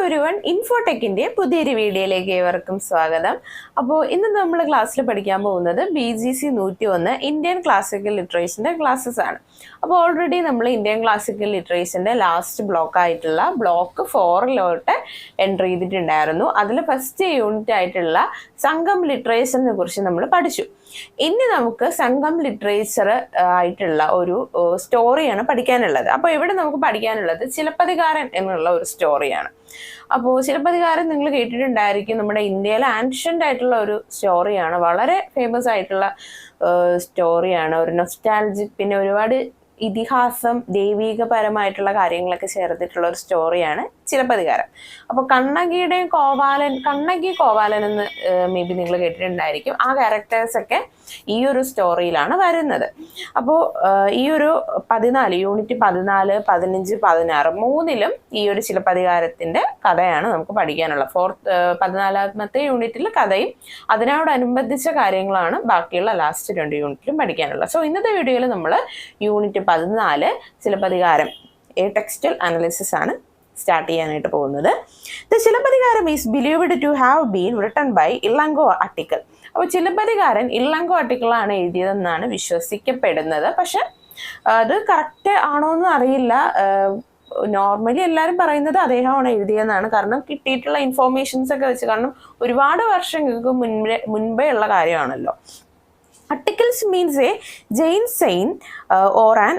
Everyone, ഇൻഫോടെക്കിന്റെ പുതിയൊരു വീഡിയോയിലേക്ക് ഏവർക്കും സ്വാഗതം. അപ്പോൾ ഇന്ന് നമ്മൾ ക്ലാസ്സിൽ പഠിക്കാൻ പോകുന്നത് BGC 101 ഇന്ത്യൻ ക്ലാസിക്കൽ ലിറ്ററേച്ചറിന്റെ ക്ലാസ്സസ് ആണ്. അപ്പോൾ ഓൾറെഡി നമ്മൾ ഇന്ത്യൻ ക്ലാസിക്കൽ ലിറ്ററേച്ചറിന്റെ ലാസ്റ്റ് ബ്ലോക്ക് ആയിട്ടുള്ള ബ്ലോക്ക് 4 എൻട്രി ചെയ്തിട്ടുണ്ടായിരുന്നു. അതിൽ ഫസ്റ്റ് യൂണിറ്റ് ആയിട്ടുള്ള സംഘം ലിറ്ററേച്ചറിനെ കുറിച്ച് നമ്മൾ പഠിച്ചു. ഇനി നമുക്ക് സംഘം ലിറ്ററേച്ചർ ആയിട്ടുള്ള ഒരു സ്റ്റോറിയാണ് പഠിക്കാനുള്ളത്. അപ്പോൾ ഇവിടെ നമുക്ക് പഠിക്കാനുള്ളത് ചിലപ്പതികാരൻ എന്നുള്ള ഒരു സ്റ്റോറിയാണ്. അപ്പോൾ ചിലപ്പതികാരൻ നിങ്ങൾ കേട്ടിട്ടുണ്ടായിരിക്കും. നമ്മുടെ ഇന്ത്യയിലെ ആൻഷ്യൻ്റ് ആയിട്ടുള്ള ഒരു സ്റ്റോറിയാണ്, വളരെ ഫേമസ് ആയിട്ടുള്ള സ്റ്റോറിയാണ്. ഒരു നൊസ്റ്റാൾജിക്, പിന്നെ ഒരുപാട് ഇതിഹാസം, ദൈവികപരമായിട്ടുള്ള കാര്യങ്ങളൊക്കെ ചേർത്തിട്ടുള്ള ഒരു സ്റ്റോറിയാണ് ചിലപ്പതികാരൻ. അപ്പോൾ കണ്ണകിയുടെയും കണ്ണകി കോവാലൻ എന്ന് മേ ബി നിങ്ങൾ കേട്ടിട്ടുണ്ടായിരിക്കും. ആ ക്യാരക്ടേഴ്സൊക്കെ ഈ ഒരു സ്റ്റോറിയിലാണ് വരുന്നത്. അപ്പോൾ ഈ ഒരു 14 യൂണിറ്റ് 14, 15, 16 മൂന്നിലും ഈ ഒരു ചിലപ്പതികാരത്തിൻ്റെ കഥയാണ് നമുക്ക് പഠിക്കാനുള്ളത്. 14ാമത്തെ യൂണിറ്റിൽ കഥയും അതിനോടനുബന്ധിച്ച കാര്യങ്ങളാണ് ബാക്കിയുള്ള ലാസ്റ്റ് 2 യൂണിറ്റിലും പഠിക്കാനുള്ളത്. സോ ഇന്നത്തെ വീഡിയോയിൽ നമ്മൾ യൂണിറ്റ് 14 ചിലപ്പതികാരം ടെക്സ്റ്റൽ അനാലിസിസ് ആണ് സ്റ്റാർട്ട് ചെയ്യാനായിട്ട് പോകുന്നത്. The Silappatikaram is believed to have been written by Ilango Adigal. അപ്പോൾ ചിലപ്പതികാരൻ ഇളങ്കോ അട്ടിക്കളാണ് എഴുതിയതെന്നാണ് വിശ്വസിക്കപ്പെടുന്നത്. പക്ഷെ അത് കറക്റ്റ് ആണോ എന്ന് അറിയില്ല. നോർമലി എല്ലാവരും പറയുന്നത് അദ്ദേഹമാണ് എഴുതിയെന്നാണ്. കാരണം കിട്ടിയിട്ടുള്ള ഇൻഫോർമേഷൻസ് ഒക്കെ വെച്ച്, കാരണം ഒരുപാട് വർഷങ്ങൾക്ക് മുൻപേ ഉള്ള കാര്യമാണല്ലോ. Articles means a Jain saint or an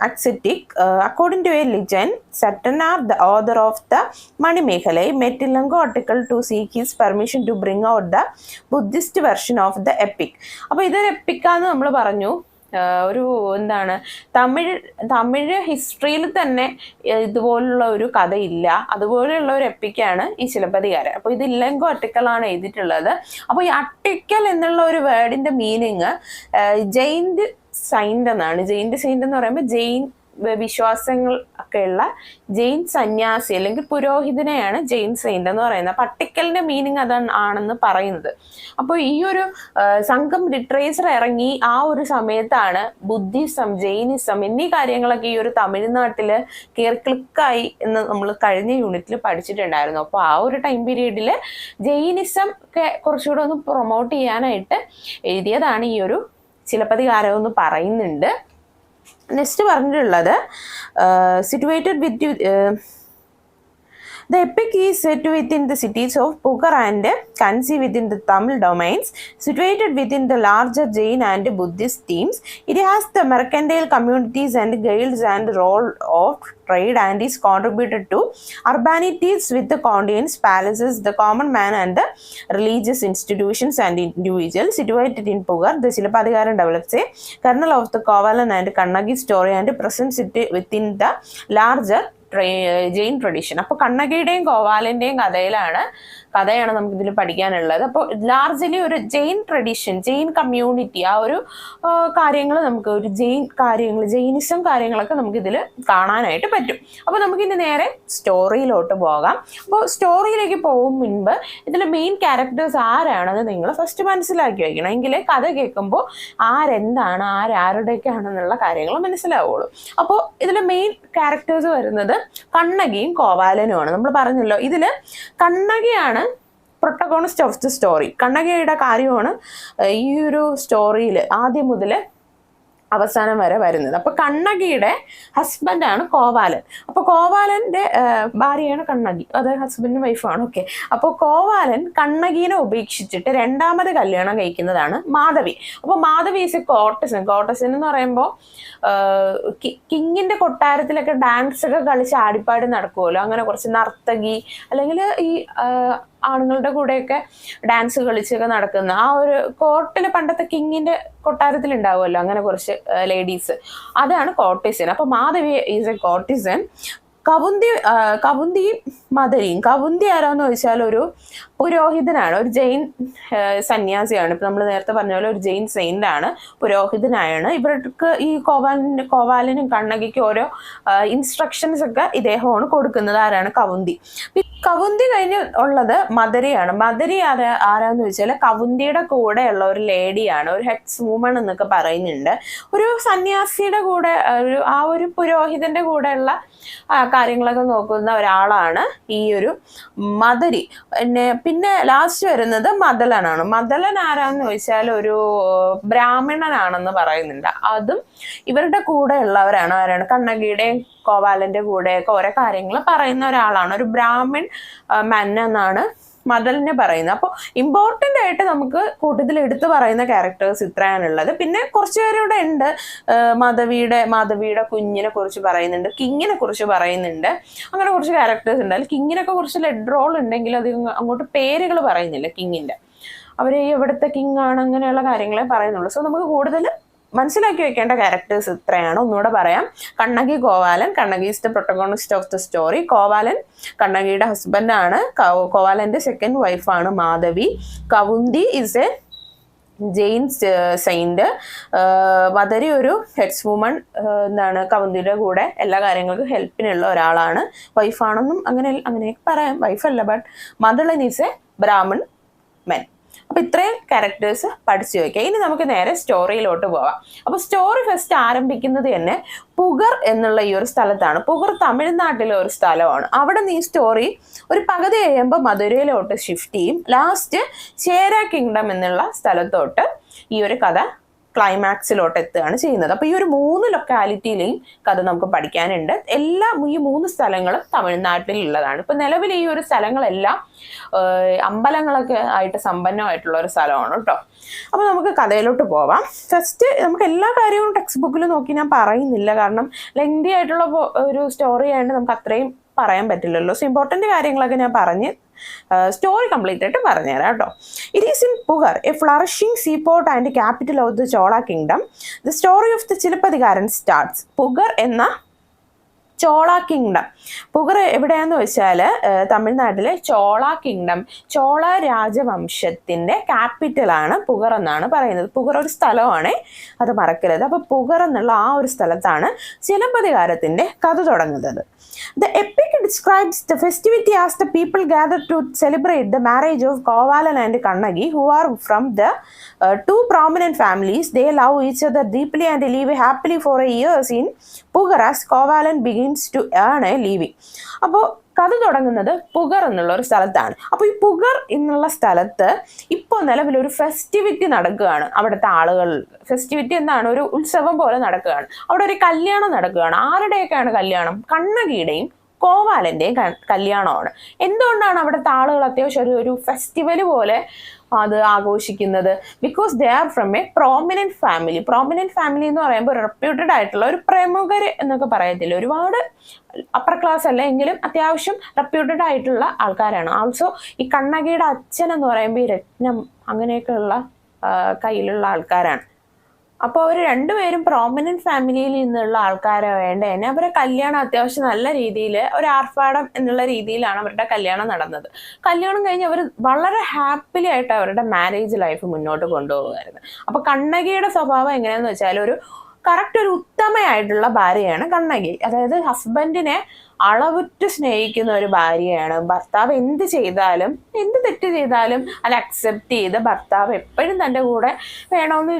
ascetic. According to a legend, Satyanar, the author of the Manimekalai, met Ilango Article to seek his permission to bring out the Buddhist version of the epic. അപ്പോൾ ഇതൊരു എപ്പിക്കാന്ന് നമ്മൾ പറഞ്ഞു. ഒരു എന്താണ്, തമിഴ് ഹിസ്റ്ററിയിൽ തന്നെ ഇതുപോലുള്ള ഒരു കഥയില്ല. അതുപോലെയുള്ള ഒരു എപ്പിക്കാണ് ഈ ചിലപ്പതികാരൻ. അപ്പോൾ ഇത് ഇളങ്കോ അട്ടിക്കലാണ് എഴുതിയിട്ടുള്ളത്. അപ്പോൾ ഈ അട്ടിക്കൽ എന്നുള്ള ഒരു വേർഡിന്റെ മീനിങ് ജെയിന്റ് സൈന്റ് എന്നാണ്. ജെയിന്റ് സൈന്റ് എന്ന് പറയുമ്പോൾ ജെയിൻ വിശ്വാസങ്ങൾ ഒക്കെയുള്ള ജെയിൻ സന്യാസി അല്ലെങ്കിൽ പുരോഹിതനെയാണ് ജെയിൻ സെയിന്റ് എന്ന് പറയുന്നത്. അപ്പം അട്ടിക്കലിന്റെ മീനിങ് ആണെന്ന് പറയുന്നത്. അപ്പോൾ ഈ ഒരു സംഘം ലിറ്ററേച്ചർ ഇറങ്ങി ആ ഒരു സമയത്താണ് ബുദ്ധിസം, ജെയിനിസം എന്നീ കാര്യങ്ങളൊക്കെ ഈ ഒരു തമിഴ്നാട്ടില് ക്ലിക്കായി എന്ന് നമ്മൾ കഴിഞ്ഞ യൂണിറ്റിൽ പഠിച്ചിട്ടുണ്ടായിരുന്നു. അപ്പോൾ ആ ഒരു ടൈം പീരീഡിൽ ജെയിനിസം ഒക്കെ കുറച്ചുകൂടെ ഒന്ന് പ്രൊമോട്ട് ചെയ്യാനായിട്ട് എഴുതിയതാണ് ഈ ഒരു ചിലപ്പതികാരം എന്ന് പറയുന്നുണ്ട്. നെക്സ്റ്റ് പറഞ്ഞിട്ടുള്ളത് situated with the epic is set within the cities of Pugar and Kanchi within the Tamil domains, situated within the larger Jain and Buddhist themes. It has the mercantile communities and guilds and role of trade and is contributed to urbanities with the convents, palaces, the common man and the religious institutions and individuals. Situated in Pugar, the Chilappathigaran develops a kernel of the Kovalan and Kannagi story and presents it within the larger Jain tradition. അപ്പോൾ കണ്ണകിയുടെയും കോവാലിൻ്റെയും കഥയാണ് നമുക്കിതിൽ പഠിക്കാനുള്ളത്. അപ്പോൾ largely ഒരു Jain tradition, Jain community, ആ ഒരു കാര്യങ്ങൾ നമുക്ക് ഒരു ജെയിനിസം കാര്യങ്ങളൊക്കെ നമുക്കിതിൽ കാണാനായിട്ട് പറ്റും. അപ്പോൾ നമുക്കിനി നേരെ സ്റ്റോറിയിലോട്ട് പോകാം. അപ്പോൾ സ്റ്റോറിയിലേക്ക് പോകും മുൻപ് ഇതിൽ മെയിൻ ക്യാരക്ടേഴ്സ് ആരാണെന്ന് നിങ്ങൾ ഫസ്റ്റ് മനസ്സിലാക്കി വയ്ക്കണം. എങ്കിലേ കഥ കേൾക്കുമ്പോൾ ആരെന്താണ്, ആരുടെയൊക്കെയാണെന്നുള്ള കാര്യങ്ങൾ മനസ്സിലാവുള്ളൂ. അപ്പോൾ ഇതിൽ മെയിൻ ക്യാരക്ടേഴ്സ് വരുന്നത് കണ്ണകിയും കോവാലനുമാണ്. നമ്മൾ പറഞ്ഞല്ലോ, ഇതിൽ കണ്ണകിയാണ് പ്രൊട്ടഗോണിസ്റ്റ് ഓഫ് ദി സ്റ്റോറി. കണ്ണകിയുടെ കാര്യമാണ് ഈ ഒരു സ്റ്റോറിയിൽ ആദ്യം മുതൽ അവസാനം വരെ വരുന്നത്. അപ്പോൾ കണ്ണകിയുടെ ഹസ്ബൻഡാണ് കോവാലൻ. അപ്പോൾ കോവാലൻ്റെ ഭാര്യയാണ് കണ്ണകി, അത് ഹസ്ബൻഡും വൈഫാണ്. ഓക്കെ. അപ്പോൾ കോവാലൻ കണ്ണകീനെ ഉപേക്ഷിച്ചിട്ട് 2ാമത് കല്യാണം കഴിക്കുന്നതാണ് മാധവി. അപ്പോൾ മാധവി ഈസ് എ കോട്ടസൻ എന്ന് പറയുമ്പോൾ കിങ്ങിൻ്റെ കൊട്ടാരത്തിലൊക്കെ ഡാൻസ് ഒക്കെ കളിച്ച് ആടിപ്പാടി നടക്കുമല്ലോ, അങ്ങനെ കുറച്ച് നർത്തകി, അല്ലെങ്കിൽ ഈ ആണുങ്ങളുടെ കൂടെയൊക്കെ ഡാൻസ് കളിച്ചൊക്കെ നടക്കുന്ന ആ ഒരു കോർട്ടിൽ, പണ്ടത്തെ കിങ്ങിൻ്റെ കൊട്ടാരത്തിൽ ഉണ്ടാവുമല്ലോ അങ്ങനെ കുറച്ച് ലേഡീസ്, അതാണ് കോർട്ടിസൻ. അപ്പോൾ മാധവി ഈസ് എ കോർട്ടിസൻ. കവുന്തി മദരിയും. കവുന്തി ആരാന്ന് ചോദിച്ചാൽ ഒരു പുരോഹിതനാണ്, ഒരു ജെയിൻ സന്യാസിയാണ്. ഇപ്പം നമ്മൾ നേരത്തെ പറഞ്ഞ പോലെ ഒരു ജെയിൻ സെയിന്റ് ആണ്, പുരോഹിതനായാണ്. ഇവർക്ക് ഈ കോവാലനും കണ്ണകിക്കും ഓരോ ഇൻസ്ട്രക്ഷൻസ് ഒക്കെ ഇദ്ദേഹമാണ് കൊടുക്കുന്നത്. ആരാണ്? കവുന്തി. കവുന്തി കഴിഞ്ഞ് ഉള്ളത് മദരിയാണ്. മദരി ആരാന്ന് ചോദിച്ചാൽ കവുന്തിയുടെ കൂടെയുള്ള ഒരു ലേഡിയാണ്, ഒരു ഹെഡ്സ് വുമൺ എന്നൊക്കെ പറയുന്നുണ്ട്. ഒരു സന്യാസിയുടെ കൂടെ, ആ ഒരു പുരോഹിതന്റെ കൂടെയുള്ള കാര്യങ്ങളൊക്കെ നോക്കുന്ന ഒരാളാണ് ഈ ഒരു മദരി. പിന്നെ ലാസ്റ്റ് വരുന്നത് മദലനാണ്. മദലൻ ആരാന്ന് ചോദിച്ചാൽ ഒരു ബ്രാഹ്മണനാണെന്ന് പറയുന്നുണ്ട്. അതും ഇവരുടെ കൂടെ ഉള്ളവരാണ്. ആരാണ്? കണ്ണകിയുടെയും കോവാലന്റെ കൂടെയൊക്കെ ഓരോ കാര്യങ്ങൾ പറയുന്ന ഒരാളാണ്. ഒരു ബ്രാഹ്മൺ മൻ എന്നാണ് മദലിനെ പറയുന്നത്. അപ്പോൾ ഇമ്പോർട്ടൻ്റ് ആയിട്ട് നമുക്ക് കൂട്ടത്തിൽ എടുത്തു പറയുന്ന ക്യാരക്ടേഴ്സ് ഇത്രയാണുള്ളത്. പിന്നെ കുറച്ച് പേരുടെ ഉണ്ട്. മാധവിയുടെ കുഞ്ഞിനെ കുറിച്ച് പറയുന്നുണ്ട്, കിങ്ങിനെ കുറിച്ച് പറയുന്നുണ്ട്. അങ്ങനെ കുറച്ച് ക്യാരക്ടേഴ്സ് ഉണ്ട്. അതിൽ കിങ്ങിനൊക്കെ കുറച്ച് ലെഡ് റോൾ ഉണ്ടെങ്കിലും അത് അങ്ങോട്ട് പേരുകൾ പറയുന്നില്ല കിങ്ങിൻ്റെ. അവർ എവിടുത്തെ കിങ് ആണ് അങ്ങനെയുള്ള കാര്യങ്ങളെ പറയുന്നുള്ളൂ. സോ നമുക്ക് കൂടുതൽ മനസ്സിലാക്കി വെക്കേണ്ട ക്യാരക്ടേഴ്സ് ഇത്രയാണ്. ഒന്നുകൂടെ പറയാം. Kannagi Kovalan. Kannagi is the protagonist of the story. Kovalan കണ്ണകിയുടെ ഹസ്ബൻഡാണ്. കോവാലന്റെ സെക്കൻഡ് വൈഫാണ് Madhavi. Kavunthi is a Jain saint. Madari ഒരു ഹെഡ്സ് വുമൺ. എന്താണ്? കവുന്തിയുടെ കൂടെ എല്ലാ കാര്യങ്ങൾക്കും ഹെൽപ്പിനുള്ള ഒരാളാണ്. വൈഫാണെന്നും അങ്ങനെയൊക്കെ പറയാം. വൈഫല്ല, but Madalan is a Brahmin men. അപ്പൊ ഇത്രയും ക്യാരക്ടേഴ്സ് പഠിച്ചു വെക്കുക. ഇനി നമുക്ക് നേരെ സ്റ്റോറിയിലോട്ട് പോവാം. അപ്പൊ സ്റ്റോറി ഫസ്റ്റ് ആരംഭിക്കുന്നത് തന്നെ പുഗർ എന്നുള്ള ഈ ഒരു സ്ഥലത്താണ്. പുഗർ തമിഴ്നാട്ടിലെ ഒരു സ്ഥലമാണ്. അവിടെ നിന്ന് ഈ സ്റ്റോറി ഒരു പകുതി കഴിയുമ്പോൾ മധുരയിലോട്ട് ഷിഫ്റ്റ് ചെയ്യും. ലാസ്റ്റ് ചേര കിങ്ഡം എന്നുള്ള സ്ഥലത്തോട്ട് ഈ ഒരു കഥ ക്ലൈമാക്സിലോട്ട് എത്തുകയാണ് ചെയ്യുന്നത്. അപ്പോൾ ഈ ഒരു 3 ലൊക്കാലിറ്റിയിലെയും കഥ നമുക്ക് പഠിക്കാനുണ്ട്. ഈ 3 സ്ഥലങ്ങളും തമിഴ്നാട്ടിലുള്ളതാണ്. ഇപ്പൊ നിലവിൽ ഈ ഒരു സ്ഥലങ്ങളെല്ലാം അമ്പലങ്ങളൊക്കെ ആയിട്ട് സമ്പന്നമായിട്ടുള്ള ഒരു സ്ഥലമാണ് കേട്ടോ. അപ്പൊ നമുക്ക് കഥയിലോട്ട് പോവാം. ഫസ്റ്റ് നമുക്ക് എല്ലാ കാര്യവും ടെക്സ്റ്റ് ബുക്കിൽ നോക്കി ഞാൻ പറയുന്നില്ല, കാരണം ലെങ്തി ആയിട്ടുള്ള ഒരു സ്റ്റോറി ആയതുകൊണ്ട് നമുക്ക് അത്രയും പറയാൻ പറ്റില്ലല്ലോ. സോ ഇമ്പോർട്ടൻ്റ് കാര്യങ്ങളൊക്കെ ഞാൻ പറഞ്ഞ് സ്റ്റോറി കംപ്ലീറ്റ് ആയിട്ട് പറഞ്ഞുതരാം കേട്ടോ. It is in Puhar, a flourishing seaport and capital of the Chola kingdom. The story of the Silappatikaram starts. Puhar എന്ന ചോള കിങ്ഡം. പുഗർ എവിടെയാന്ന് വെച്ചാൽ തമിഴ്നാട്ടിലെ ചോള കിങ്ഡം, ചോള രാജവംശത്തിന്റെ ക്യാപിറ്റലാണ് പുഗർ എന്നാണ് പറയുന്നത്. പുഗർ ഒരു സ്ഥലമാണ്, അത് മറക്കരുത്. അപ്പൊ പുഗർ എന്നുള്ള ആ ഒരു സ്ഥലത്താണ് ചിലപ്പതികാരത്തിന്റെ കഥ തുടങ്ങുന്നത്. The epic describes the festivity as the people gather to celebrate the marriage of Kovalan and Kannagi, who are from the two prominent families. They love each other deeply and live happily for years in Pugar as Kovalan begins to earn a living. അപ്പോൾ കഥ തുടങ്ങുന്നത് പുഗർ എന്നുള്ള ഒരു സ്ഥലത്താണ്. അപ്പോൾ ഈ പുഗർ എന്നുള്ള സ്ഥലത്ത് ഇപ്പോൾ നിലവിലൊരു ഫെസ്റ്റിവിറ്റി നടക്കുകയാണ്. അവിടുത്തെ ആളുകൾ ഫെസ്റ്റിവിറ്റി എന്താണ്? ഒരു ഉത്സവം പോലെ നടക്കുകയാണ്. അവിടെ ഒരു കല്യാണം നടക്കുകയാണ്. ആരുടെയൊക്കെയാണ് കല്യാണം? കണ്ണകിയുടെയും കോവാലൻ്റെയും കല്യാണമാണ്. എന്തുകൊണ്ടാണ് അവിടുത്തെ ആളുകൾ അത്യാവശ്യം ഒരു ഫെസ്റ്റിവൽ പോലെ അത് ആഘോഷിക്കുന്നത്? Because they are from A prominent family. Prominent family എന്ന് പറയുമ്പോൾ റെപ്യൂട്ടഡ് ആയിട്ടുള്ള ഒരു പ്രമുഖർ എന്നൊക്കെ പറയത്തില്ല, ഒരുപാട് അപ്പർ ക്ലാസ് അല്ല എങ്കിലും അത്യാവശ്യം റെപ്യൂട്ടഡ് ആയിട്ടുള്ള ആൾക്കാരാണ്. ആൾസോ ഈ കണ്ണകിയുടെ അച്ഛൻ എന്ന് പറയുമ്പോൾ ഈ രത്നം അങ്ങനെയൊക്കെയുള്ള കയ്യിലുള്ള ആൾക്കാരാണ്. അപ്പോൾ അവർ രണ്ടുപേരും പ്രോമിനൻറ്റ് ഫാമിലിയിൽ നിന്നുള്ള ആൾക്കാരെ വേണ്ട തന്നെ അവരെ കല്യാണം അത്യാവശ്യം നല്ല രീതിയിൽ ഒരു ആർഭാടം എന്നുള്ള രീതിയിലാണ് അവരുടെ കല്യാണം നടന്നത്. കല്യാണം കഴിഞ്ഞ് അവർ വളരെ ഹാപ്പിലി ആയിട്ട് അവരുടെ മാരേജ് ലൈഫ് മുന്നോട്ട് കൊണ്ടുപോകുമായിരുന്നു. അപ്പോൾ കണ്ണകിയുടെ സ്വഭാവം എങ്ങനെയാണെന്ന് വെച്ചാൽ ഒരു ഉത്തമയായിട്ടുള്ള ഭാര്യയാണ് കണ്ണകി. അതായത് ഹസ്ബൻഡിനെ അളവുറ്റ് സ്നേഹിക്കുന്ന ഒരു ഭാര്യയാണ്. ഭർത്താവ് എന്ത് ചെയ്താലും എന്ത് തെറ്റ് ചെയ്താലും അത് അക്സെപ്റ്റ് ചെയ്ത് ഭർത്താവ് എപ്പോഴും തൻ്റെ കൂടെ വേണമെന്ന്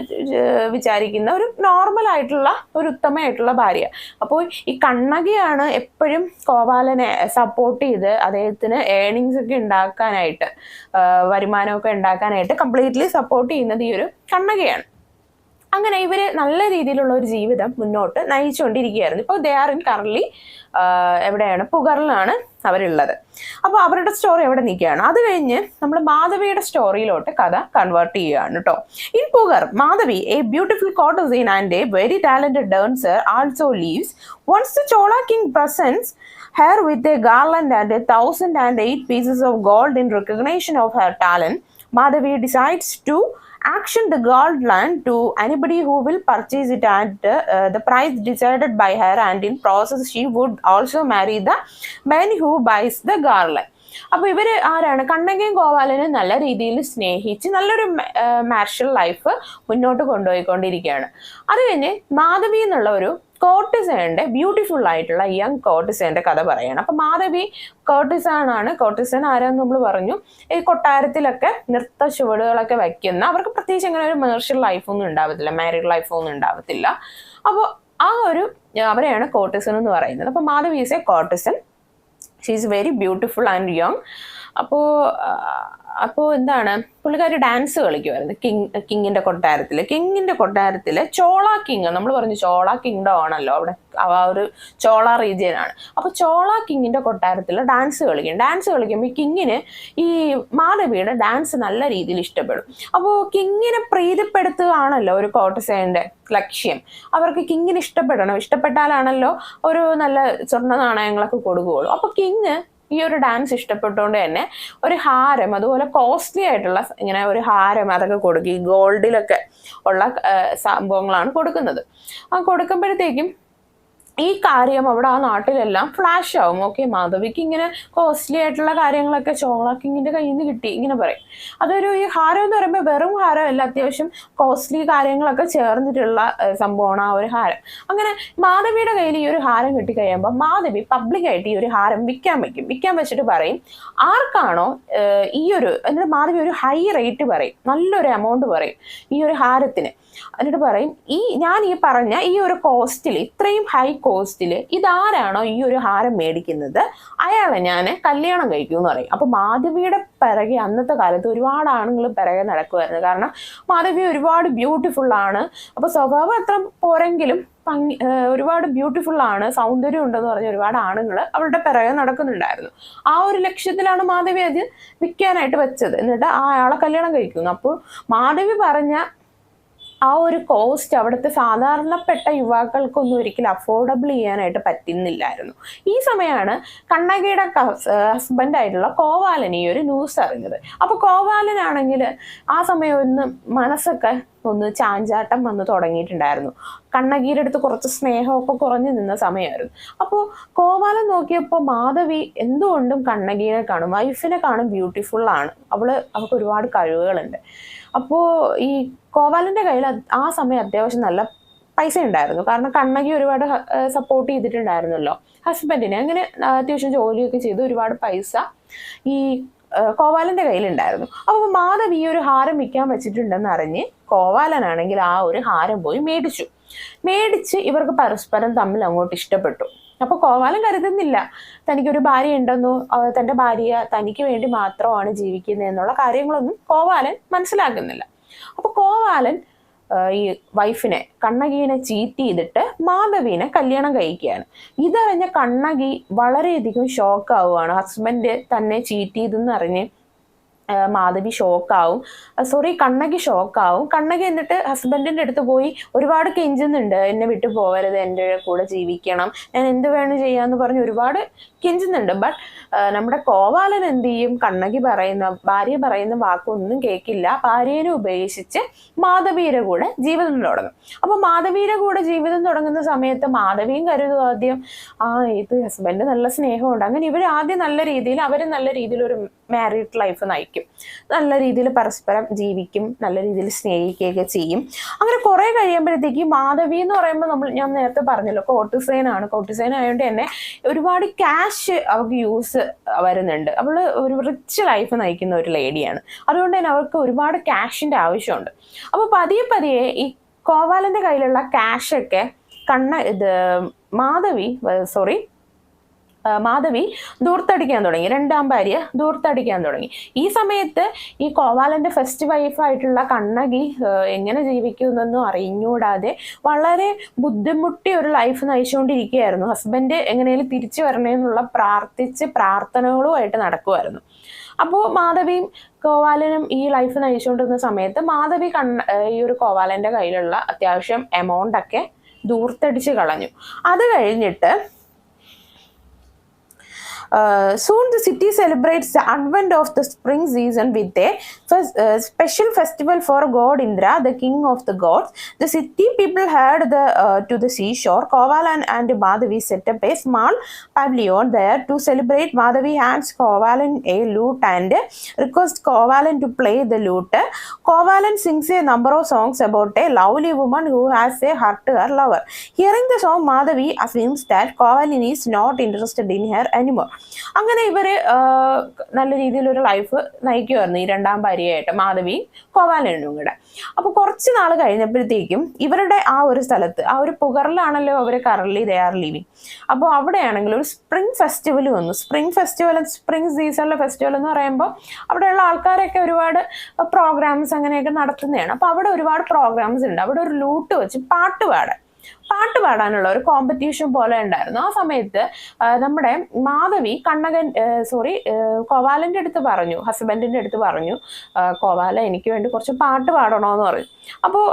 വിചാരിക്കുന്ന ഒരു നോർമൽ ആയിട്ടുള്ള ഒരു ഉത്തമയായിട്ടുള്ള ഭാര്യ. അപ്പോൾ ഈ കണ്ണകിയാണ് എപ്പോഴും കോവാലനെ സപ്പോർട്ട് ചെയ്ത് അദ്ദേഹത്തിന് ഏർണിങ്സ് ഒക്കെ ഉണ്ടാക്കാനായിട്ട്, വരുമാനമൊക്കെ ഉണ്ടാക്കാനായിട്ട് കംപ്ലീറ്റ്ലി സപ്പോർട്ട് ചെയ്യുന്നത് ഈ ഒരു കണ്ണകിയാണ്. അങ്ങനെ ഇവർ നല്ല രീതിയിലുള്ള ഒരു ജീവിതം മുന്നോട്ട് നയിച്ചുകൊണ്ടിരിക്കുകയായിരുന്നു. ഇപ്പോൾ ദേ ആർ ഇൻ കറൻലി എവിടെയാണ്? പുഗറിലാണ് അവരുള്ളത്. അപ്പോൾ അവരുടെ സ്റ്റോറി എവിടെ നിൽക്കുകയാണ്. അത് കഴിഞ്ഞ് നമ്മൾ മാധവിയുടെ സ്റ്റോറിയിലോട്ട് കഥ കൺവേർട്ട് ചെയ്യുകയാണ് കേട്ടോ. In Puhar, Madhavi, a beautiful courtesan and a very talented dancer, also lives. Once the Chola king presents her with a garland and 1,008 pieces of gold in recognition of her talent, Madhavi decides to auction the garland to anybody who will purchase it at the price decided by her, and in process she would also marry the man who buys the garland. അപ്പോൾ ഇവർ ആരാണ്? കണ്ണകിയും കോവാലനും നല്ല രീതിയിൽ സ്നേഹിച്ച് നല്ലൊരു martial life മുന്നോട്ട് കൊണ്ടുപോയിക്കൊണ്ടിരിക്കുകയാണ്. അത് കഴിഞ്ഞ് മാധവി എന്നുള്ള ഒരു കോർട്ടിസന്റെ, ബ്യൂട്ടിഫുൾ ആയിട്ടുള്ള യങ് കോർട്ടിസന്റെ കഥ പറയാണ്. അപ്പൊ മാധവി കോർട്ടിസനാണ്. കോർട്ടിസൻ ആരാന്ന് നമ്മൾ പറഞ്ഞു, ഈ കൊട്ടാരത്തിലൊക്കെ നൃത്ത ചുവടുകളൊക്കെ വയ്ക്കുന്ന, അവർക്ക് പ്രത്യേകിച്ച് അങ്ങനെ ഒരു മാർഷ്യൽ ലൈഫൊന്നും ഉണ്ടാവത്തില്ല, മാരീഡ് ലൈഫൊന്നും ഉണ്ടാവത്തില്ല. അപ്പോൾ ആ ഒരു അവരെയാണ് കോർട്ടിസൺ എന്ന് പറയുന്നത്. അപ്പോൾ Madhavi is a courtesan. She is very beautiful and young. അപ്പോൾ എന്താണ്, പുള്ളിക്കാരി ഡാൻസ് കളിക്കുമായിരുന്നു കിങ്ങിന്റെ കൊട്ടാരത്തിൽ ചോള കിങ്, നമ്മൾ പറഞ്ഞു ചോള കിങ്ഡം ആണല്ലോ അവിടെ, ആ ഒരു ചോള റീജിയൻ ആണ്. അപ്പോൾ ചോള കിങ്ങിന്റെ കൊട്ടാരത്തിൽ ഡാൻസ് കളിക്കുമ്പോൾ ഈ കിങ്ങിന് ഈ മാധവിയുടെ ഡാൻസ് നല്ല രീതിയിൽ ഇഷ്ടപ്പെടും. അപ്പോൾ കിങ്ങിനെ പ്രീതിപ്പെടുത്തുകയാണല്ലോ ഒരു കോർട്ടിസന്റെ ലക്ഷ്യം. അവർക്ക് കിങ്ങിന് ഇഷ്ടപ്പെട്ടാലാണല്ലോ ഒരു നല്ല സ്വർണ്ണ നാണയങ്ങളൊക്കെ കൊടുക്കുകയുള്ളൂ. അപ്പോൾ കിങ് ഈ ഒരു ഡാൻസ് ഇഷ്ടപ്പെട്ടുകൊണ്ട് തന്നെ ഒരു ഹാരം, അതുപോലെ കോസ്റ്റ്ലി ആയിട്ടുള്ള ഇങ്ങനെ ഒരു ഹാരം അതൊക്കെ കൊടുക്കും. ഈ ഗോൾഡിലൊക്കെ ഉള്ള സംഭവങ്ങളാണ് കൊടുക്കുന്നത്. ആ കൊടുക്കുമ്പോഴത്തേക്കും ഈ കാര്യം അവിടെ ആ നാട്ടിലെല്ലാം ഫ്ലാഷ് ആവും. ഓക്കെ, മാധവിക്ക് ഇങ്ങനെ കോസ്റ്റ്ലി ആയിട്ടുള്ള കാര്യങ്ങളൊക്കെ ചോള കിങ്ങിന്റെ കയ്യിൽ നിന്ന് കിട്ടി ഇങ്ങനെ പറയും. അതൊരു ഈ ഹാരം എന്ന് പറയുമ്പോൾ വെറും ഹാരമല്ല, അത്യാവശ്യം കോസ്റ്റ്ലി കാര്യങ്ങളൊക്കെ ചേർന്നിട്ടുള്ള സംഭവമാണ് ആ ഒരു ഹാരം. അങ്ങനെ മാധവിയുടെ കയ്യിൽ ഈ ഒരു ഹാരം കിട്ടിക്കഴിയുമ്പോൾ മാധവി പബ്ലിക്കായിട്ട് ഈ ഒരു ഹാരം വിൽക്കാൻ വെച്ചിട്ട് പറയും ആർക്കാണോ ഈ ഒരു, എന്നിട്ട് മാധവി ഒരു ഹൈ റേറ്റ് പറയും, നല്ലൊരു എമൗണ്ട് പറയും ഈ ഒരു ഹാരത്തിന്. എന്നിട്ട് പറയും ഞാൻ ഈ പറഞ്ഞ ഈ ഒരു കോസ്റ്റിൽ, ഇത്രയും ഹൈ കോസ്റ്റിൽ ഇതാരാണോ ഈ ഒരു ഹാരം മേടിക്കുന്നത് അയാളെ ഞാൻ കല്യാണം കഴിക്കും എന്ന് പറയും. അപ്പൊ മാധവിയുടെ പിറകെ അന്നത്തെ കാലത്ത് ഒരുപാട് ആണുങ്ങൾ പിറകെ നടക്കുമായിരുന്നു. കാരണം മാധവി ഒരുപാട് ബ്യൂട്ടിഫുൾ ആണ്. അപ്പൊ സ്വഭാവം അത്ര പോരെങ്കിലും ഒരുപാട് ബ്യൂട്ടിഫുൾ ആണ്, സൗന്ദര്യം ഉണ്ടെന്ന് പറഞ്ഞ ഒരുപാട് ആണുങ്ങൾ അവളുടെ പിറകെ നടക്കുന്നുണ്ടായിരുന്നു. ആ ഒരു ലക്ഷ്യത്തിലാണ് മാധവി അത് വിൽക്കാനായിട്ട് വെച്ചത്. എന്നിട്ട് അയാളെ കല്യാണം കഴിക്കുന്നു. അപ്പോൾ മാധവി പറഞ്ഞ ആ ഒരു കോസ്റ്റ് അവിടുത്തെ സാധാരണപ്പെട്ട യുവാക്കൾക്കൊന്നും ഒരിക്കലും അഫോർഡബിൾ ചെയ്യാനായിട്ട് പറ്റുന്നില്ലായിരുന്നു. ഈ സമയമാണ് കണ്ണകിയുടെ ഹസ്ബൻഡായിട്ടുള്ള കോവാലൻ ഈ ഒരു ന്യൂസ് അറിഞ്ഞത്. അപ്പോൾ കോവാലനാണെങ്കിൽ ആ സമയം ഒന്ന് മനസ്സൊക്കെ ഒന്ന് ചാഞ്ചാട്ടം വന്ന് തുടങ്ങിയിട്ടുണ്ടായിരുന്നു. കണ്ണകിയുടെ അടുത്ത് കുറച്ച് സ്നേഹമൊക്കെ കുറഞ്ഞു നിന്ന സമയമായിരുന്നു. അപ്പോൾ കോവാലൻ നോക്കിയപ്പോൾ മാധവി എന്തുകൊണ്ടും കണ്ണകിയെ കാണും, വൈഫിനെ കാണും, ബ്യൂട്ടിഫുൾ ആണ്, അവൾക്ക് ഒരുപാട് കഴിവുകളുണ്ട്. അപ്പോൾ ഈ കോവാലൻ്റെ കയ്യിൽ ആ സമയം അത്യാവശ്യം നല്ല പൈസ ഉണ്ടായിരുന്നു. കാരണം കണ്ണകി ഒരുപാട് സപ്പോർട്ട് ചെയ്തിട്ടുണ്ടായിരുന്നല്ലോ ഹസ്ബൻഡിനെ. അങ്ങനെ അത്യാവശ്യം ജോലിയൊക്കെ ചെയ്ത് ഒരുപാട് പൈസ ഈ കോവാലൻ്റെ കയ്യിലുണ്ടായിരുന്നു. അപ്പോൾ മാധവി ഈ ഒരു ഹാരം വിൽക്കാൻ വെച്ചിട്ടുണ്ടെന്ന് അറിഞ്ഞ് കോവാലനാണെങ്കിൽ ആ ഒരു ഹാരം പോയി മേടിച്ച് ഇവർക്ക് പരസ്പരം തമ്മിൽ അങ്ങോട്ട് ഇഷ്ടപ്പെട്ടു. അപ്പോൾ കോവാലൻ കരുതുന്നില്ല തനിക്കൊരു ഭാര്യ ഉണ്ടെന്നോ, തൻ്റെ ഭാര്യ തനിക്ക് വേണ്ടി മാത്രമാണ് ജീവിക്കുന്നത് എന്നുള്ള കാര്യങ്ങളൊന്നും കോവാലൻ മനസ്സിലാക്കുന്നില്ല. അപ്പോൾ കോവാലൻ ഈ വൈഫിനെ കണ്ണകീനെ ചീറ്റ് ചെയ്തിട്ട് മാധവീനെ കല്യാണം കഴിക്കുകയാണ്. ഇതറിഞ്ഞ കണ്ണകി വളരെയധികം ഷോക്കാവുകയാണ്. ഹസ്ബൻഡ് തന്നെ ചീറ്റ് ചെയ്തെന്ന് അറിഞ്ഞ് മാധവി കണ്ണകി ഷോക്കാവും. കണ്ണകി എന്നിട്ട് ഹസ്ബൻഡിൻ്റെ അടുത്ത് പോയി ഒരുപാട് കെഞ്ചുന്നുണ്ട്, എന്നെ വിട്ടു പോകരുത്, എൻ്റെ കൂടെ ജീവിക്കണം, ഞാൻ എന്ത് വേണം ചെയ്യാന്ന് പറഞ്ഞ് ഒരുപാട് കെഞ്ചുന്നുണ്ട്. ബട്ട് നമ്മുടെ കോവാലൻ എന്ത് ചെയ്യും, ഭാര്യ പറയുന്ന വാക്കൊന്നും കേൾക്കില്ല. ഭാര്യനെ ഉപേക്ഷിച്ച് മാധവിയുടെ കൂടെ ജീവിതം തുടങ്ങും. അപ്പൊ മാധവിയുടെ കൂടെ ജീവിതം തുടങ്ങുന്ന സമയത്ത് മാധവിയും കരുതും ആദ്യം ഇത് ഹസ്ബൻഡ് നല്ല സ്നേഹമുണ്ട്, അങ്ങനെ ഇവർ ആദ്യം നല്ല രീതിയിൽ ഒരു മാരീഡ് ലൈഫ് നയിക്കും, നല്ല രീതിയിൽ പരസ്പരം ജീവിക്കും, നല്ല രീതിയിൽ സ്നേഹിക്കുകയൊക്കെ ചെയ്യും. അങ്ങനെ കുറെ കഴിയുമ്പോഴത്തേക്ക് മാധവി എന്ന് പറയുമ്പോൾ ഞാൻ നേരത്തെ പറഞ്ഞല്ലോ കോർട്ടിസൈൻ ആയതുകൊണ്ട് തന്നെ ഒരുപാട് ക്യാഷ് അവർക്ക് യൂസ് വരുന്നുണ്ട്. അവള് ഒരു റിച്ച് ലൈഫ് നയിക്കുന്ന ഒരു ലേഡിയാണ്. അതുകൊണ്ട് തന്നെ അവർക്ക് ഒരുപാട് ക്യാഷിന്റെ ആവശ്യമുണ്ട്. അപ്പോൾ പതിയെ ഈ കോവാലന്റെ കയ്യിലുള്ള ക്യാഷൊക്കെ മാധവി ദൂർത്തടിക്കാൻ തുടങ്ങി, രണ്ടാം ഭാര്യ ദൂർത്തടിക്കാൻ തുടങ്ങി. ഈ സമയത്ത് ഈ കോവാലന്റെ ഫസ്റ്റ് വൈഫായിട്ടുള്ള കണ്ണകി എങ്ങനെ ജീവിക്കുമെന്നൊന്നും അറിഞ്ഞൂടാതെ വളരെ ബുദ്ധിമുട്ടി ഒരു ലൈഫ് നയിച്ചുകൊണ്ടിരിക്കുകയായിരുന്നു. ഹസ്ബൻഡ് എങ്ങനെയും തിരിച്ചു വരണേന്നുള്ള പ്രാർത്ഥനകളുമായിട്ട് നടക്കുമായിരുന്നു. അപ്പോൾ മാധവിയും കോവാലനും ഈ ലൈഫ് നയിച്ചുകൊണ്ടിരുന്ന സമയത്ത് മാധവി ഈ ഒരു കോവാലന്റെ കയ്യിലുള്ള അത്യാവശ്യം എമൗണ്ട് ഒക്കെ ദൂർത്തടിച്ച് കളഞ്ഞു. അത് കഴിഞ്ഞിട്ട് soon the city celebrates the advent of the spring season with a special festival for god Indra, the king of the gods. The city people head to the seashore. Kovalan and Madhavi set up a small pavilion there to celebrate. Madhavi hands Kovalan a lute and requests Kovalan to play the lute. Kovalan sings a number of songs about a lovely woman who has a heart to her lover. Hearing the song, Madhavi assumes that Kovalan is not interested in her anymore. അങ്ങനെ ഇവര് നല്ല രീതിയിലൊരു life നയിക്കുമായിരുന്നു ഈ രണ്ടാം ഭാര്യയായിട്ട് മാധവി കോവാലനും കൂടെ. അപ്പൊ കുറച്ച് നാൾ കഴിഞ്ഞപ്പോഴത്തേക്കും ഇവരുടെ ആ ഒരു സ്ഥലത്ത്, ആ ഒരു പുകറിലാണല്ലോ അവർ കറൻലി ദേ ആർ ലിവിങ്. അപ്പോൾ അവിടെയാണെങ്കിൽ ഒരു സ്പ്രിംഗ് ഫെസ്റ്റിവൽ വന്നു. സ്പ്രിംഗ് ഫെസ്റ്റിവൽ, സ്പ്രിംഗ് സീസണിലെ ഫെസ്റ്റിവൽ എന്ന് പറയുമ്പോൾ അവിടെയുള്ള ആൾക്കാരൊക്കെ ഒരുപാട് പ്രോഗ്രാംസ് അങ്ങനെയൊക്കെ നടത്തുന്നതാണ്. അപ്പൊ അവിടെ ഒരുപാട് പ്രോഗ്രാംസ് ഉണ്ട്. അവിടെ ഒരു ലൂട്ട് വെച്ച് പാട്ട് പാടാനുള്ള ഒരു കോമ്പറ്റീഷൻ പോലെ ഉണ്ടായിരുന്നു. ആ സമയത്ത് നമ്മുടെ മാധവി കോവാലന്റെ അടുത്ത് പറഞ്ഞു, ഹസ്ബൻഡിന്റെ അടുത്ത് പറഞ്ഞു, കോവാല എനിക്ക് വേണ്ടി കുറച്ച് പാട്ട് പാടണോന്ന് പറഞ്ഞു. അപ്പോൾ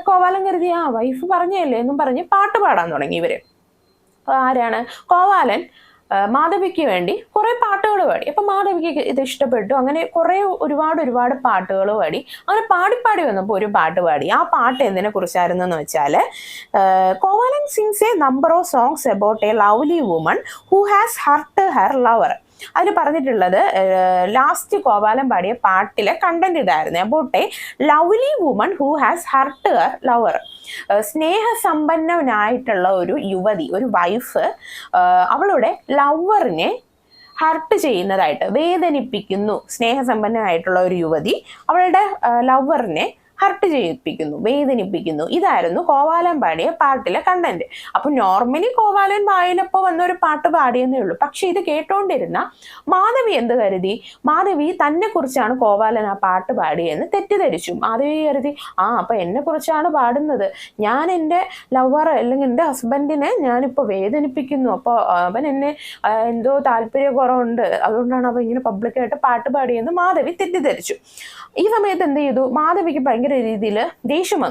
കോവാലൻ കരുതി ആ വൈഫ് പറഞ്ഞല്ലേ എന്നും പറഞ്ഞ് പാട്ട് പാടാൻ തുടങ്ങി ഇവര്. ആരാണ്? കോവാലൻ മാധവിക്ക് വേണ്ടി കുറെ പാട്ടുകൾ പാടി. അപ്പൊ മാധവിക്ക് ഇത് ഇഷ്ടപ്പെട്ടു. അങ്ങനെ ഒരുപാട് പാട്ടുകൾ പാടി. അങ്ങനെ പാടി വന്നപ്പോൾ ഒരു പാട്ട് പാടി. ആ പാട്ട് എന്തിനെ കുറിച്ചായിരുന്നു എന്ന് വെച്ചാല്, Kovalan sings a number of songs about a lovely woman who has hurt her lover. അതിന് പറഞ്ഞിട്ടുള്ളത് ലാസ്റ്റ് കോവാലൻ പാടിയ പാട്ടിലെ കണ്ടന്റ് ഇതായിരുന്നു, about a lovely woman who has hurt her lover. സ്നേഹസമ്പന്നനായിട്ടുള്ള ഒരു യുവതി, ഒരു വൈഫ് അവളുടെ ലവറിനെ ഹർട്ട് ചെയ്യുന്നതായിട്ട്, വേദനിപ്പിക്കുന്നു. സ്നേഹസമ്പന്നനായിട്ടുള്ള ഒരു യുവതി അവളുടെ ലവറിനെ ഹർട്ട് ചെയ്യിപ്പിക്കുന്നു, വേദനിപ്പിക്കുന്നു. ഇതായിരുന്നു കോവാലൻ പാടിയ പാട്ടിലെ കണ്ടന്റ്. അപ്പൊ നോർമലി കോവാലൻ വായിലപ്പോ വന്നൊരു പാട്ട് പാടിയെന്നേ ഉള്ളൂ. പക്ഷെ ഇത് കേട്ടോണ്ടിരുന്ന മാധവി എന്ത് കരുതി? മാധവി തന്നെ കുറിച്ചാണ് കോവാലൻ ആ പാട്ട് പാടിയെന്ന് തെറ്റിദ്ധരിച്ചു. മാധവി കരുതി അപ്പൊ എന്നെ കുറിച്ചാണ് പാടുന്നത്, ഞാൻ എൻ്റെ ലവർ അല്ലെങ്കിൽ എൻ്റെ ഹസ്ബൻഡിനെ ഞാനിപ്പോ വേദനിപ്പിക്കുന്നു, അപ്പൊ അവൻ എന്നെ എന്തോ താല്പര്യക്കുറവുണ്ട്, അതുകൊണ്ടാണ് അവ ഇങ്ങനെ പബ്ലിക്കായിട്ട് പാട്ട് പാടിയെന്ന് മാധവി തെറ്റിദ്ധരിച്ചു. ഈ സമയത്ത് എന്ത് ചെയ്തു? മാധവിക്ക് ഭയങ്കര രീതിയിൽ ദേഷ്യം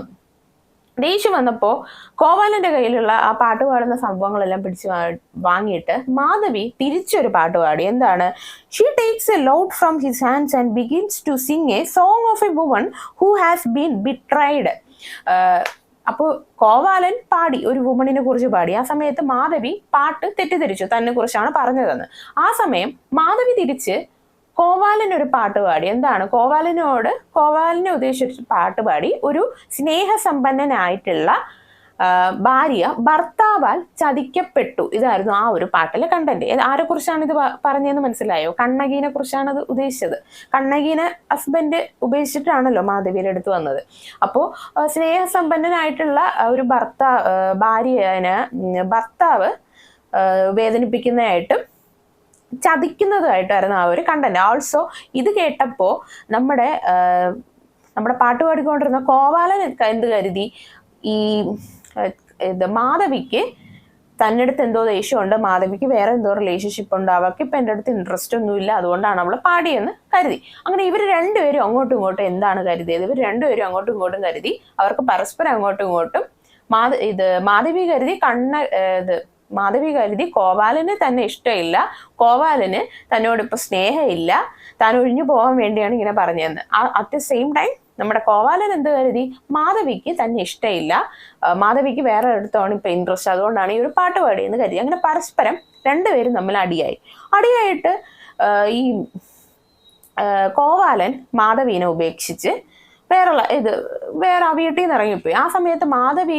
വന്നപ്പോൾ കോവാലന്റെ കയ്യിലുള്ള ആ പാട്ട് പാടുന്ന സംഭവങ്ങളെല്ലാം പിടിച്ച് വാങ്ങിയിട്ട് മാധവി തിരിച്ചൊരു പാട്ട് പാടി. എന്താണ്? She takes a lute from his hands and begins to sing a song of a woman who has been betrayed. അപ്പോൾ കോവാലൻ പാടി, ഒരു വുമണിനെ കുറിച്ച് പാടി. ആ സമയത്ത് മാധവി പാട്ട് തെറ്റിദ്ധരിച്ചു, തന്നെ കുറിച്ചാണ് പറഞ്ഞതെന്ന്. ആ സമയം മാധവി തിരിച്ച് കോവാലൻ ഒരു പാട്ട് പാടി. എന്താണ്? കോവാലിനെ ഉദ്ദേശിച്ച് പാട്ട് പാടി. ഒരു സ്നേഹസമ്പന്നനായിട്ടുള്ള ഭാര്യ ഭർത്താവാൽ ചതിക്കപ്പെട്ടു. ഇതായിരുന്നു ആ ഒരു പാട്ടിലെ കണ്ടന്റ്. ആരെ കുറിച്ചാണ് ഇത് പറഞ്ഞതെന്ന് മനസ്സിലായോ? കണ്ണകീനെ കുറിച്ചാണ് അത് ഉദ്ദേശിച്ചത്. കണ്ണകീനെ ഹസ്ബൻഡ് ഉപേക്ഷിച്ചിട്ടാണല്ലോ മാധവിയുടെ അടുത്ത് വന്നത്. അപ്പോൾ സ്നേഹസമ്പന്നനായിട്ടുള്ള ഒരു ഭർത്താവ് വേദനിപ്പിക്കുന്നതായിട്ടും ചതിക്കുന്നതായിട്ടായിരുന്നു ആ ഒരു കണ്ടന്റ്. ഓൾസോ ഇത് കേട്ടപ്പോൾ നമ്മുടെ പാട്ട് പാടിക്കൊണ്ടിരുന്ന കോവാലൻ എന്ത് കരുതി? ഈ മാധവിക്ക് തന്നെ അടുത്ത് എന്തോ ദേഷ്യമുണ്ട്, മാധവിക്ക് വേറെ എന്തോ റിലേഷൻഷിപ്പ് ഉണ്ട്, അവർക്ക് ഇപ്പം എൻ്റെ അടുത്ത് ഇൻട്രസ്റ്റ് ഒന്നുമില്ല, അതുകൊണ്ടാണ് അവൾ പാടിയെന്ന് കരുതി. അങ്ങനെ ഇവർ രണ്ടുപേരും അങ്ങോട്ടും ഇങ്ങോട്ടും എന്താണ് കരുതിയത്? ഇവർ രണ്ടുപേരും അങ്ങോട്ടും ഇങ്ങോട്ടും കരുതി, അവർക്ക് പരസ്പരം അങ്ങോട്ടും ഇങ്ങോട്ടും മാധവി കരുതി കോവാലന് തന്നെ ഇഷ്ടമില്ല, കോവാലന് തന്നോട് ഇപ്പൊ സ്നേഹമില്ല, താൻ ഒഴിഞ്ഞു പോകാൻ വേണ്ടിയാണ് ഇങ്ങനെ പറഞ്ഞതെന്ന്. അറ്റ് ദ സെയിം ടൈം നമ്മുടെ കോവാലൻ എന്ത് കരുതി? മാധവിക്ക് തന്നെ ഇഷ്ടമില്ല, മാധവിക്ക് വേറെ അടുത്താണ് ഇപ്പൊ ഇൻട്രസ്റ്റ്, അതുകൊണ്ടാണ് ഈ ഒരു പാട്ട് പാടിയെന്ന് കരുതി. അങ്ങനെ പരസ്പരം രണ്ടുപേരും തമ്മിൽ അടിയായിട്ട് ഈ കോവാലൻ മാധവിനെ ഉപേക്ഷിച്ച് വേറെ വീട്ടിൽ നിന്ന് ഇറങ്ങിപ്പോയി. ആ സമയത്ത് മാധവി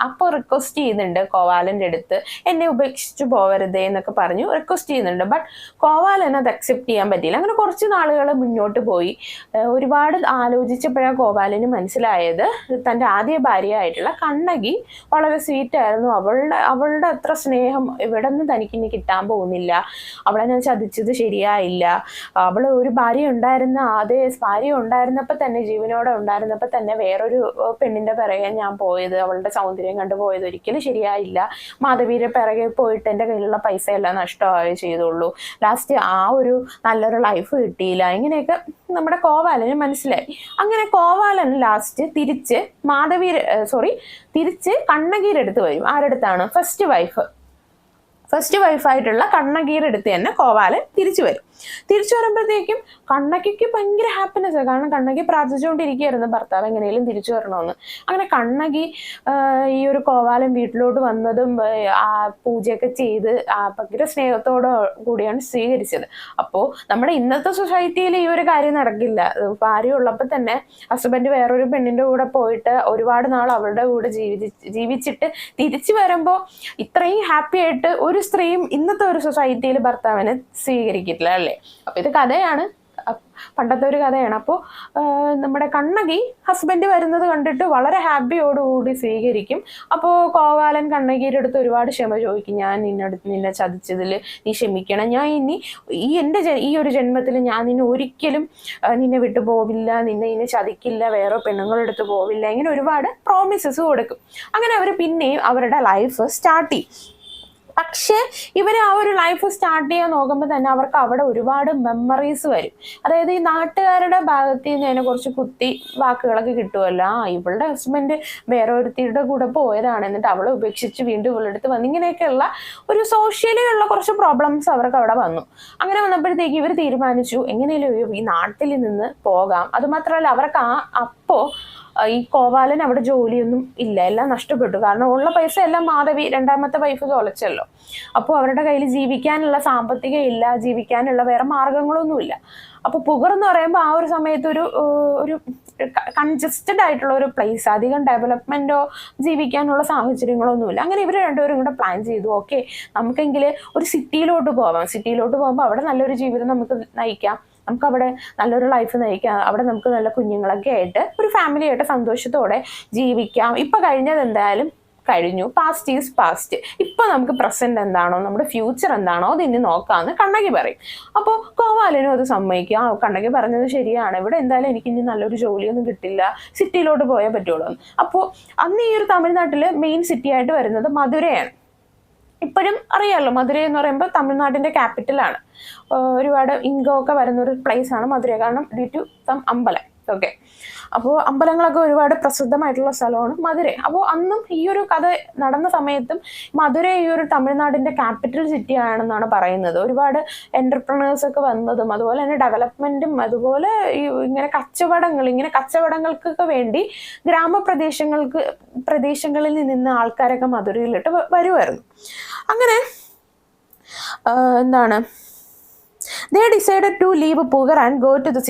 അപ്പോൾ റിക്വസ്റ്റ് ചെയ്യുന്നുണ്ട് കോവാലന്റെ അടുത്ത്, എന്നെ ഉപേക്ഷിച്ച് പോവരുതേ എന്നൊക്കെ പറഞ്ഞു റിക്വസ്റ്റ് ചെയ്യുന്നുണ്ട്. ബട്ട് കോവാലൻ അത് അക്സെപ്റ്റ് ചെയ്യാൻ പറ്റിയില്ല. അങ്ങനെ കുറച്ച് നാളുകൾ മുന്നോട്ട് പോയി. ഒരുപാട് ആലോചിച്ചപ്പോഴാണ് കോവാലന് മനസ്സിലായത് തൻ്റെ ആദ്യ ഭാര്യയായിട്ടുള്ള കണ്ണകി വളരെ സ്വീറ്റ് ആയിരുന്നു, അവളുടെ അത്ര സ്നേഹം ഇവിടെ നിന്ന് തനിക്കിനി കിട്ടാൻ പോകുന്നില്ല, അവളെ ഞാൻ ചതിച്ചത് ശരിയായില്ല, അവൾ ഒരു ഭാര്യ ഉണ്ടായിരുന്നപ്പോൾ തന്നെ ജീവനോടെ ഉണ്ടായിരുന്നപ്പോൾ തന്നെ വേറൊരു പെണ്ണിന്റെ പിറകെ ഞാൻ പോയത്, അവളുടെ സൗന്ദര്യം കണ്ടു പോയത് ഒരിക്കലും ശരിയായില്ല, മാധവിയുടെ പിറകെ പോയിട്ട് എൻ്റെ കയ്യിലുള്ള പൈസ എല്ലാം നഷ്ടമായി ചെയ്തുള്ളൂ, ലാസ്റ്റ് ആ ഒരു നല്ലൊരു ലൈഫ് കിട്ടിയില്ല. ഇങ്ങനെയൊക്കെ നമ്മുടെ കോവാലന് മനസ്സിലായി. അങ്ങനെ കോവാലൻ ലാസ്റ്റ് തിരിച്ച് കണ്ണകീരുടെ അടുത്ത് വരും. ആരടുത്താണ്? ഫസ്റ്റ് വൈഫായിട്ടുള്ള കണ്ണകീരുടെ അടുത്ത് തന്നെ കോവാലൻ തിരിച്ചു വരുമ്പോഴത്തേക്കും കണ്ണകിക്ക് ഭയങ്കര ഹാപ്പിനെസ്. കാരണം കണ്ണകി പ്രാർത്ഥിച്ചുകൊണ്ടിരിക്കുകയായിരുന്നു ഭർത്താവ് എങ്ങനെയും തിരിച്ചു വരണമെന്ന്. അങ്ങനെ കണ്ണകി ഈ ഒരു കോവാലൻ വീട്ടിലോട്ട് വന്നതും ആ പൂജയൊക്കെ ചെയ്ത് ഭയങ്കര സ്നേഹത്തോടു കൂടിയാണ് സ്വീകരിച്ചത്. അപ്പോൾ നമ്മുടെ ഇന്നത്തെ സൊസൈറ്റിയിൽ ഈ ഒരു കാര്യം നടക്കില്ല. ഭാര്യ ഉള്ളപ്പോൾ തന്നെ ഹസ്ബൻഡ് വേറൊരു പെണ്ണിന്റെ കൂടെ പോയിട്ട് ഒരുപാട് നാൾ അവളുടെ കൂടെ ജീവിച്ചിട്ട് തിരിച്ചു വരുമ്പോൾ ഇത്രയും ഹാപ്പി ആയിട്ട് ഒരു ഒരു സ്ത്രീയും ഇന്നത്തെ ഒരു സൊസൈറ്റിയിൽ ഭർത്താവിനെ സ്വീകരിക്കില്ല അല്ലേ. അപ്പൊ ഇത് കഥയാണ്, പണ്ടത്തെ ഒരു കഥയാണ്. അപ്പോൾ നമ്മുടെ കണ്ണകി ഹസ്ബൻഡ് വരുന്നത് കണ്ടിട്ട് വളരെ ഹാപ്പിയോടുകൂടി സ്വീകരിക്കും. അപ്പോൾ കോവാലൻ കണ്ണകിയുടെ അടുത്ത് ഒരുപാട് ക്ഷമ ചോദിക്കും. ഞാൻ നിന്നെ ചതിച്ചതിൽ നീ ക്ഷമിക്കണം, ഞാൻ ഇനി ഈ ഒരു ജന്മത്തിൽ ഞാൻ നിന്നെ ഒരിക്കലും നിന്നെ വിട്ടു പോവില്ല, നിന്നെ ചതിക്കില്ല, വേറെ പെണ്ണുങ്ങളുടെ അടുത്ത് പോവില്ല, ഇങ്ങനെ ഒരുപാട് പ്രോമിസസ് കൊടുക്കും. അങ്ങനെ അവർ പിന്നെയും അവരുടെ ലൈഫ് സ്റ്റാർട്ട് ചെയ്യും. പക്ഷേ ഇവർ ആ ഒരു ലൈഫ് സ്റ്റാർട്ട് ചെയ്യാൻ നോക്കുമ്പോൾ തന്നെ അവർക്ക് അവിടെ ഒരുപാട് മെമ്മറീസ് വരും. അതായത് ഈ നാട്ടുകാരുടെ ഭാഗത്ത് നിന്ന് അതിനെ കുറച്ച് കുത്തി വാക്കുകളൊക്കെ കിട്ടുമല്ലോ. ഇവളുടെ ഹസ്ബൻഡ് വേറെ ഒരുത്തിയുടെ കൂടെ പോയതാണ്, എന്നിട്ട് അവളെ ഉപേക്ഷിച്ച് വീണ്ടും ഇവളുടെ അടുത്ത് വന്നു, ഇങ്ങനെയൊക്കെയുള്ള ഒരു സോഷ്യലിയുള്ള കുറച്ച് പ്രോബ്ലംസ് അവർക്ക് അവിടെ വന്നു. അങ്ങനെ വന്നപ്പോഴത്തേക്ക് ഇവർ തീരുമാനിച്ചു എങ്ങനെയും ഈ നാട്ടിൽ നിന്ന് പോകാം. അതുമാത്രമല്ല അവർക്ക് അപ്പോൾ ഈ കോവാലൻ അവിടെ ജോലിയൊന്നും ഇല്ല, എല്ലാം നഷ്ടപ്പെട്ടു. കാരണം ഉള്ള പൈസ എല്ലാം മാധവി രണ്ടാമത്തെ വൈഫ് തൊലച്ചല്ലോ. അപ്പോൾ അവരുടെ കയ്യിൽ ജീവിക്കാനുള്ള സാമ്പത്തികം ഇല്ല, ജീവിക്കാനുള്ള വേറെ മാർഗങ്ങളൊന്നുമില്ല. അപ്പോൾ പുകർ എന്ന് പറയുമ്പോൾ ആ ഒരു സമയത്ത് ഒരു കൺജസ്റ്റഡ് ആയിട്ടുള്ള ഒരു പ്ലേസ്, അധികം ഡെവലപ്മെന്റോ ജീവിക്കാനുള്ള സാഹചര്യങ്ങളൊന്നുമില്ല. അങ്ങനെ ഇവർ രണ്ടുപേരും കൂടെ പ്ലാൻ ചെയ്തു, ഓക്കെ നമുക്കെങ്കിൽ ഒരു സിറ്റിയിലോട്ട് പോവാം. സിറ്റിയിലോട്ട് പോകുമ്പോൾ അവിടെ നല്ലൊരു ജീവിതം നമുക്ക് നയിക്കാം, നമുക്കവിടെ നല്ലൊരു ലൈഫ് നയിക്കാം, അവിടെ നമുക്ക് നല്ല കുഞ്ഞുങ്ങളൊക്കെ ആയിട്ട് ഒരു ഫാമിലി ആയിട്ട് സന്തോഷത്തോടെ ജീവിക്കാം. ഇപ്പം കഴിഞ്ഞത് എന്തായാലും കഴിഞ്ഞു, പാസ്റ്റ് ഈസ് പാസ്റ്റ്. ഇപ്പൊ നമുക്ക് പ്രസന്റ് എന്താണോ, നമ്മുടെ ഫ്യൂച്ചർ എന്താണോ അത് ഇനി നോക്കാമെന്ന് കണ്ണകി പറയും. അപ്പോൾ കോവാലനും അത് സമ്മതിക്കും. കണ്ണകി പറഞ്ഞത് ശരിയാണ്, ഇവിടെ എന്തായാലും എനിക്ക് ഇനി നല്ലൊരു ജോലിയൊന്നും കിട്ടില്ല, സിറ്റിയിലോട്ട് പോയാൽ പറ്റുള്ളൂ. അപ്പോൾ അന്ന് ഈ ഒരു തമിഴ്നാട്ടില് മെയിൻ സിറ്റി ആയിട്ട് വരുന്നത് മധുരയാണ്. ഇപ്പോഴും അറിയാമല്ലോ, മധുര എന്ന് പറയുമ്പോൾ തമിഴ്നാടിന്റെ ക്യാപിറ്റലാണ്. ഒരുപാട് ഇൻകം ഒക്കെ വരുന്ന ഒരു പ്ലേസ് ആണ് മധുര, കാരണം ഡ്യൂ ടു അമ്പലം. ഓക്കെ, അപ്പോൾ അമ്പലങ്ങളൊക്കെ ഒരുപാട് പ്രസിദ്ധമായിട്ടുള്ള സ്ഥലമാണ് മധുര. അപ്പോൾ അന്നും ഈ ഒരു കഥ നടന്ന സമയത്തും മധുര ഈ ഒരു തമിഴ്നാടിന്റെ ക്യാപിറ്റൽ സിറ്റി ആണെന്നാണ് പറയുന്നത്. ഒരുപാട് എന്റർപ്രണേഴ്സ് ഒക്കെ വന്നതും അതുപോലെ തന്നെ ഡെവലപ്മെന്റും അതുപോലെ ഇങ്ങനെ കച്ചവടങ്ങൾക്കൊക്കെ വേണ്ടി പ്രദേശങ്ങളിൽ നിന്ന് ആൾക്കാരൊക്കെ മധുരയിലിട്ട് വരുമായിരുന്നു. അങ്ങനെ എന്താണ്, they decided to leave Pugar and go to the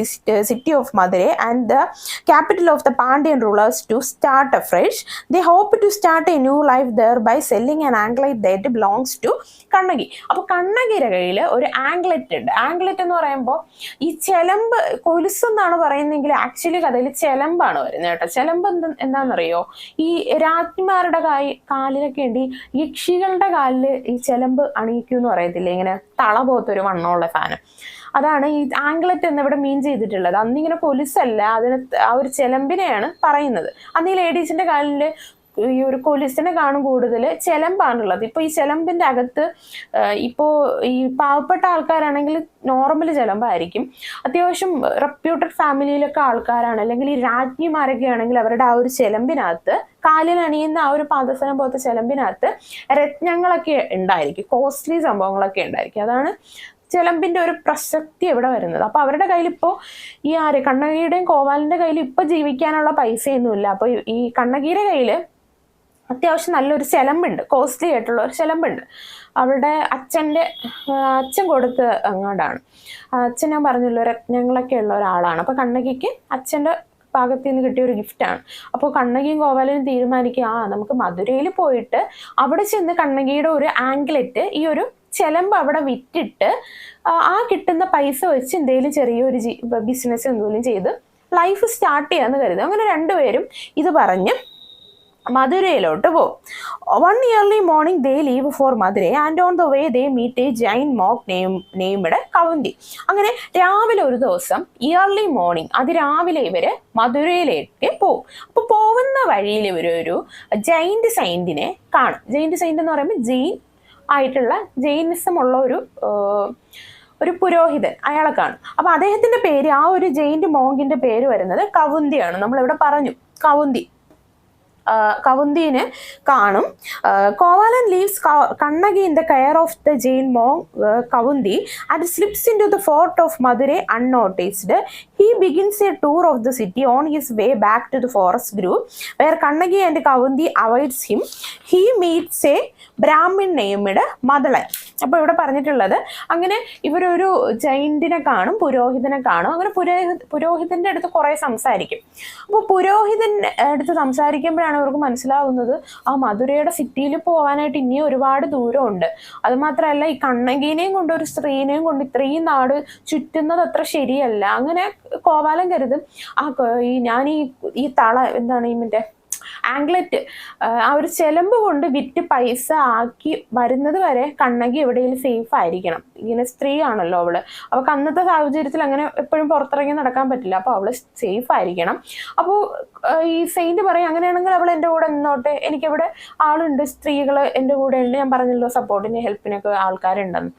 city of Madurai and the capital of the Pandyan rulers to start afresh. They hoped to start a new life there by selling an anklet that belongs to Kannaki. അപ്പൊ കണ്ണകിയുടെ കയ്യിൽ ഒരു ആംഗ്ലെറ്റ് ഉണ്ട്. ആംഗ്ലെറ്റ് എന്ന് പറയുമ്പോൾ ഈ ചെലമ്പ്, കൊലുസെന്നാണ് പറയുന്നെങ്കിൽ actually കഥയിൽ ചെലമ്പാണ് വരുന്നത് കേട്ടോ. ചെലമ്പ് എന്താണെന്നറിയോ, ഈ രാജ്ഞിമാരുടെ കാലിലൊക്കെ ഉണ്ട്, ഈ യക്ഷികളുടെ കാലിൽ ഈ ചെലമ്പ് അണിയിക്കൂന്ന് പറയത്തില്ലേ, ഇങ്ങനെ തള പോത്തൊരു വണ്ണമുള്ള സാധനം. അതാണ് ഈ ആംഗ്ലെറ്റ് എന്നിവിടെ മീൻ ചെയ്തിട്ടുള്ളത്. അന്നിങ്ങനെ കൊലുസല്ല, അതിന് ആ ഒരു ചെലമ്പിനെയാണ് പറയുന്നത്. അന്ന് ഈ ലേഡീസിന്റെ കാലിൽ ഈ ഒരു കൊലുസിനെ കാണും കൂടുതൽ ചെലമ്പാണുള്ളത്. ഇപ്പോൾ ഈ ചെലമ്പിന്റെ അകത്ത് ഇപ്പോൾ ഈ പാവപ്പെട്ട ആൾക്കാരാണെങ്കിൽ നോർമൽ ചെലമ്പായിരിക്കും. അത്യാവശ്യം റെപ്യൂട്ടഡ് ഫാമിലിയിലൊക്കെ ആൾക്കാരാണ്, അല്ലെങ്കിൽ ഈ രാജ്ഞിമാരൊക്കെ ആണെങ്കിൽ അവരുടെ ആ ഒരു ചെലമ്പിനകത്ത്, കാലിൽ അണിയുന്ന ആ ഒരു പാദസരം പോലത്തെ ചെലമ്പിനകത്ത് രത്നങ്ങളൊക്കെ ഉണ്ടായിരിക്കും, കോസ്റ്റ്ലി സംഭവങ്ങളൊക്കെ ഉണ്ടായിരിക്കും. അതാണ് ചെലമ്പിന്റെ ഒരു പ്രസക്തി എവിടെ വരുന്നത്. അപ്പൊ അവരുടെ കയ്യിൽ ഇപ്പോൾ ഈ കണ്ണകിയുടെയും കോവാലിന്റെ കയ്യിൽ ഇപ്പൊ ജീവിക്കാനുള്ള പൈസയൊന്നുമില്ല. അപ്പൊ ഈ കണ്ണകിയുടെ കയ്യിൽ അത്യാവശ്യം നല്ലൊരു ചെലമ്പുണ്ട്, കോസ്റ്റ്ലി ആയിട്ടുള്ള ഒരു ചെലമ്പുണ്ട്. അവരുടെ അച്ഛൻ കൊടുത്ത് അങ്ങോട്ടാണ്. അച്ഛൻ ഞാൻ പറഞ്ഞല്ലോ രത്നങ്ങളൊക്കെ ഉള്ള ഒരാളാണ്. അപ്പൊ കണ്ണകിക്ക് അച്ഛൻ്റെ ഭാഗത്ത് നിന്ന് കിട്ടിയ ഒരു ഗിഫ്റ്റാണ്. അപ്പോൾ കണ്ണകിയും കോവാലനും തീരുമാനിക്കുക, നമുക്ക് മധുരയിൽ പോയിട്ട് അവിടെ ചെന്ന് കണ്ണകിയുടെ ഒരു ആംഗ്ലെറ്റ്, ഈ ഒരു ചെലമ്പ് അവിടെ വിറ്റിട്ട് ആ കിട്ടുന്ന പൈസ വെച്ച് എന്തെങ്കിലും ചെറിയൊരു ബിസിനസ് എന്തെങ്കിലും ചെയ്ത് ലൈഫ് സ്റ്റാർട്ട് ചെയ്യാന്ന് കരുതും. അങ്ങനെ രണ്ടുപേരും ഇത് പറഞ്ഞ് മധുരയിലോട്ട് പോകും. One early morning they leave for Madurai and on the way they meet a giant monk named കവന്തി. അങ്ങനെ രാവിലെ ഒരു ദിവസം ഇയർലി മോർണിംഗ്, അതിരാവിലെ ഇവര് മധുരയിലേക്ക് പോകും. അപ്പൊ പോകുന്ന വഴിയിൽ ഇവരൊരു ജൈന്റ് സൈന്റിനെ കാണും. ജൈന്റ് സൈന്റ് എന്ന് പറയുമ്പോൾ ജെയിൻ ആയിട്ടുള്ള ജെയിനിസം ഉള്ള ഒരു പുരോഹിതൻ, അയാളെ കാണും. അപ്പൊ അദ്ദേഹത്തിന്റെ പേര്, ആ ഒരു ജെയിന്റ് മോങ്കിന്റെ പേര് വരുന്നത് കവുന്തിയാണ്. നമ്മളിവിടെ പറഞ്ഞു കവുന്തിനെ കാണും. Kovalan leaves Kannagi in the care of the Jain monk Kavunthi and slips into the fort of Madurai unnoticed. He begins a tour of the city on his way back to the forest group where Kannagi and Kavundi awaits him. He meets a Brahmin named Madalan. അപ്പോൾ ഇവിടെ പറഞ്ഞിട്ടുള്ളത്, അങ്ങനെ ഇവരൊരു ജൈന്റിനെ കാണും, പുരോഹിതനെ കാണും. അങ്ങനെ പുരോഹിതന്റെ അടുത്ത് കുറെ സംസാരിക്കും. അപ്പോൾ പുരോഹിതന്റെ അടുത്ത് സംസാരിക്കുമ്പോഴാണ് അപ്പോഴാണ് അവർക്ക് മനസ്സിലാവുന്നത് ആ മധുരയുടെ സിറ്റിയിൽ പോകാനായിട്ട് ഇനിയും ഒരുപാട് ദൂരമുണ്ട്. അതുമാത്രമല്ല ഈ കണ്ണകീനെയും കൊണ്ട് ഒരു സ്ത്രീനെയും കൊണ്ട് ഇത്രയും നാട് ചുറ്റുന്നത് അത്ര ശരിയല്ല. അങ്ങനെ കോവാലൻ കരുതും ഞാൻ ഈ തള എന്താണ് ഈ മറ്റേ ആംഗ്ലറ്റ് ആ ഒരു ചെലമ്പ് കൊണ്ട് വിറ്റ് പൈസ ആക്കി വരുന്നത് വരെ കണ്ണകി എവിടെയെങ്കിലും സേഫ് ആയിരിക്കണം. ഇങ്ങനെ സ്ത്രീ ആണല്ലോ അവള്, അവൾക്ക് അന്നത്തെ സാഹചര്യത്തിൽ അങ്ങനെ എപ്പോഴും പുറത്തിറങ്ങി നടക്കാൻ പറ്റില്ല. അപ്പോൾ അവള് സേഫ് ആയിരിക്കണം. അപ്പോൾ ഈ സെയിന്റ് പറയും അങ്ങനെയാണെങ്കിൽ അവൾ എൻ്റെ കൂടെ നിന്നോട്ടെ, എനിക്കിവിടെ ആളുണ്ട്, സ്ത്രീകൾ എൻ്റെ കൂടെ ഉണ്ട്, ഞാൻ പറഞ്ഞല്ലോ സപ്പോർട്ടിന് ഹെൽപ്പിനൊക്കെ ആൾക്കാരുണ്ടെന്ന്.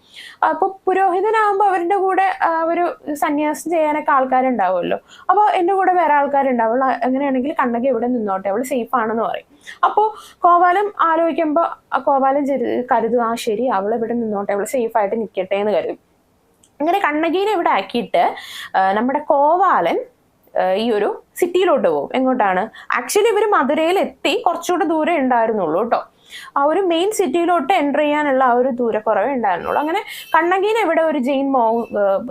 അപ്പോൾ പുരോഹിതനാകുമ്പോൾ അവരുടെ കൂടെ ഒരു സന്യാസം ചെയ്യാനൊക്കെ ആൾക്കാരുണ്ടാവുമല്ലോ. അപ്പോൾ എൻ്റെ കൂടെ വേറെ ആൾക്കാരുണ്ടാവും, അവൾ അങ്ങനെയാണെങ്കിൽ കണ്ണകി ഇവിടെ നിന്നോട്ടെ, അവൾ സേഫ് ആണെന്ന് പറയും. അപ്പോൾ കോവാലൻ ആലോചിക്കുമ്പോൾ കോവാലൻ കരുതും ആ ശരി, അവൾ ഇവിടെ നിന്നോട്ടെ, അവൾ സേഫായിട്ട് നിൽക്കട്ടെ എന്ന് കരുതും. അങ്ങനെ കണ്ണകീനെ ഇവിടെ ആക്കിയിട്ട് നമ്മുടെ കോവാലൻ ഈ ഒരു സിറ്റിയിലോട്ട് പോകും. എങ്ങോട്ടാണ്? ആക്ച്വലി ഇവർ മധുരയിൽ എത്തി, കുറച്ചുകൂടെ ദൂരം ഉണ്ടായിരുന്നുള്ളൂ കേട്ടോ. ആ ഒരു മെയിൻ സിറ്റിയിലോട്ട് എൻ്റർ ചെയ്യാനുള്ള ആ ഒരു ദൂരക്കുറവേ ഉണ്ടായിരുന്നുള്ളൂ. അങ്ങനെ കണ്ണകീനെ ഇവിടെ ഒരു ജെയിൻ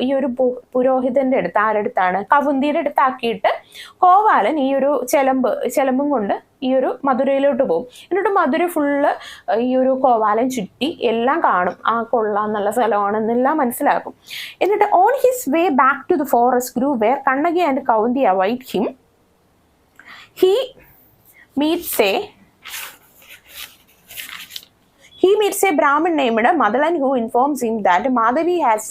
ഈ ഒരു പുരോഹിതന്റെ അടുത്ത്, ആരടുത്താണ്? കവുന്തിയുടെ അടുത്താക്കിയിട്ട് കോവാലൻ ഈ ഒരു ചെലമ്പും കൊണ്ട് ഈ ഒരു മധുരയിലോട്ട് പോകും. എന്നിട്ട് മധുര ഫുള്ള് ഈ ഒരു കോവാലൻ ചുറ്റി എല്ലാം കാണും. ആ കൊള്ളാം, നല്ല സ്ഥലമാണെന്നെല്ലാം മനസ്സിലാക്കും. എന്നിട്ട് on his way back to the forest grove where Kannagi and Kavunthi avoid him, he meets a Brahmin named Madalan who informs him that Madhavi has